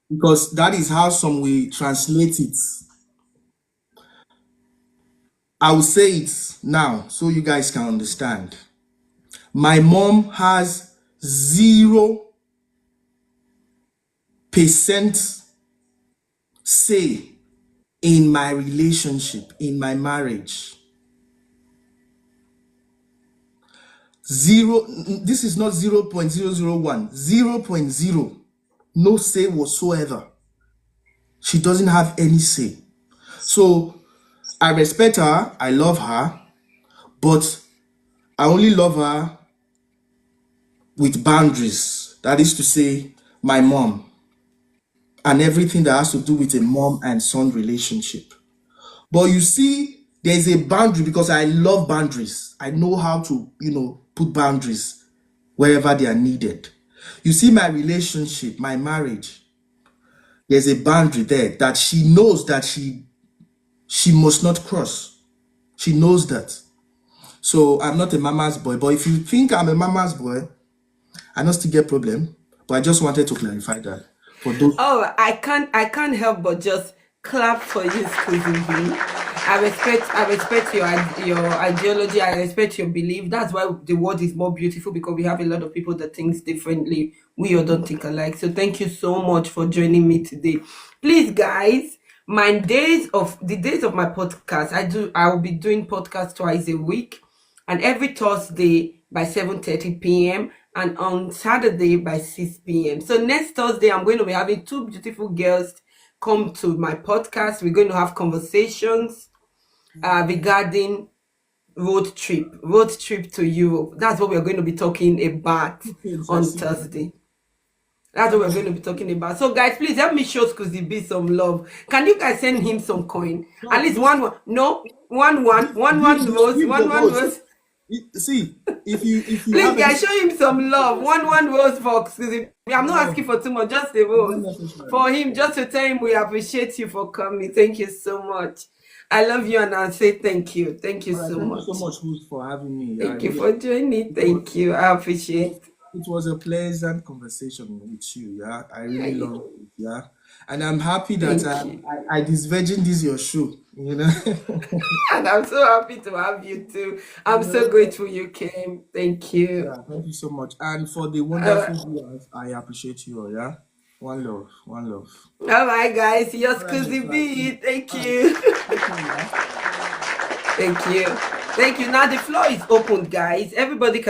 Because that is how some will translate it. I will say it now so you guys can understand. My mom has 0% say in my relationship, in my marriage. Zero, this is not 0.001, 0.0, no say whatsoever. She doesn't have any say. So I respect her, I love her, but I only love her with boundaries. That is to say, my mom and everything that has to do with a mom and son relationship. But you see, there's a boundary because I love boundaries. I know how to, put boundaries wherever they are needed. You see, my relationship, my marriage, there's a boundary there that she knows that she must not cross. She knows that. So I'm not a mama's boy. But if you think I'm a mama's boy, I don't still get problem. But I just wanted to clarify that for those. Oh, I can't help but just clap for you, Schoozy B. I respect your ideology. I respect your belief. That's why the world is more beautiful, because we have a lot of people that thinks differently. We all don't think alike. So thank you so much for joining me today. Please, guys, the days of my podcast, I will be doing podcast twice a week, and every Thursday by 7:30 p.m. and on Saturday by 6 p.m. So next Thursday, I'm going to be having two beautiful girls come to my podcast. We're going to have conversations regarding road trip to Europe. That's what we're going to be talking about on Thursday. That's what we're going to be talking about. So, guys, please help me show Schoozy B some love. Can you guys send him some coin? At least one. No, one rose. See, if you Please, have any guys, show him some love. One rose for Schoozy B. I'm not asking for too much, just a not rose necessary. for him, just to tell him we appreciate you for coming. Thank you so much. I love you, and I'll say thank you. Thank you All right, so thank you so much. much, Ruth, for having me. I Thank you really for joining. it was, Thank you. I it was appreciate. it was a pleasant conversation with you. Yeah, I really Thank love it. Yeah, and I'm happy that you. I disvirgin this your show. And I'm so happy to have you too. I'm so grateful you came. Thank you. Yeah, thank you so much. And for the Uh, wonderful viewers, I appreciate you all. Yeah, one love, one love. all right, guys. Your All right, Schoozy so I B. think, Thank all right, you. take care, yeah. Thank you. Thank you. Now the floor is open, guys. Everybody can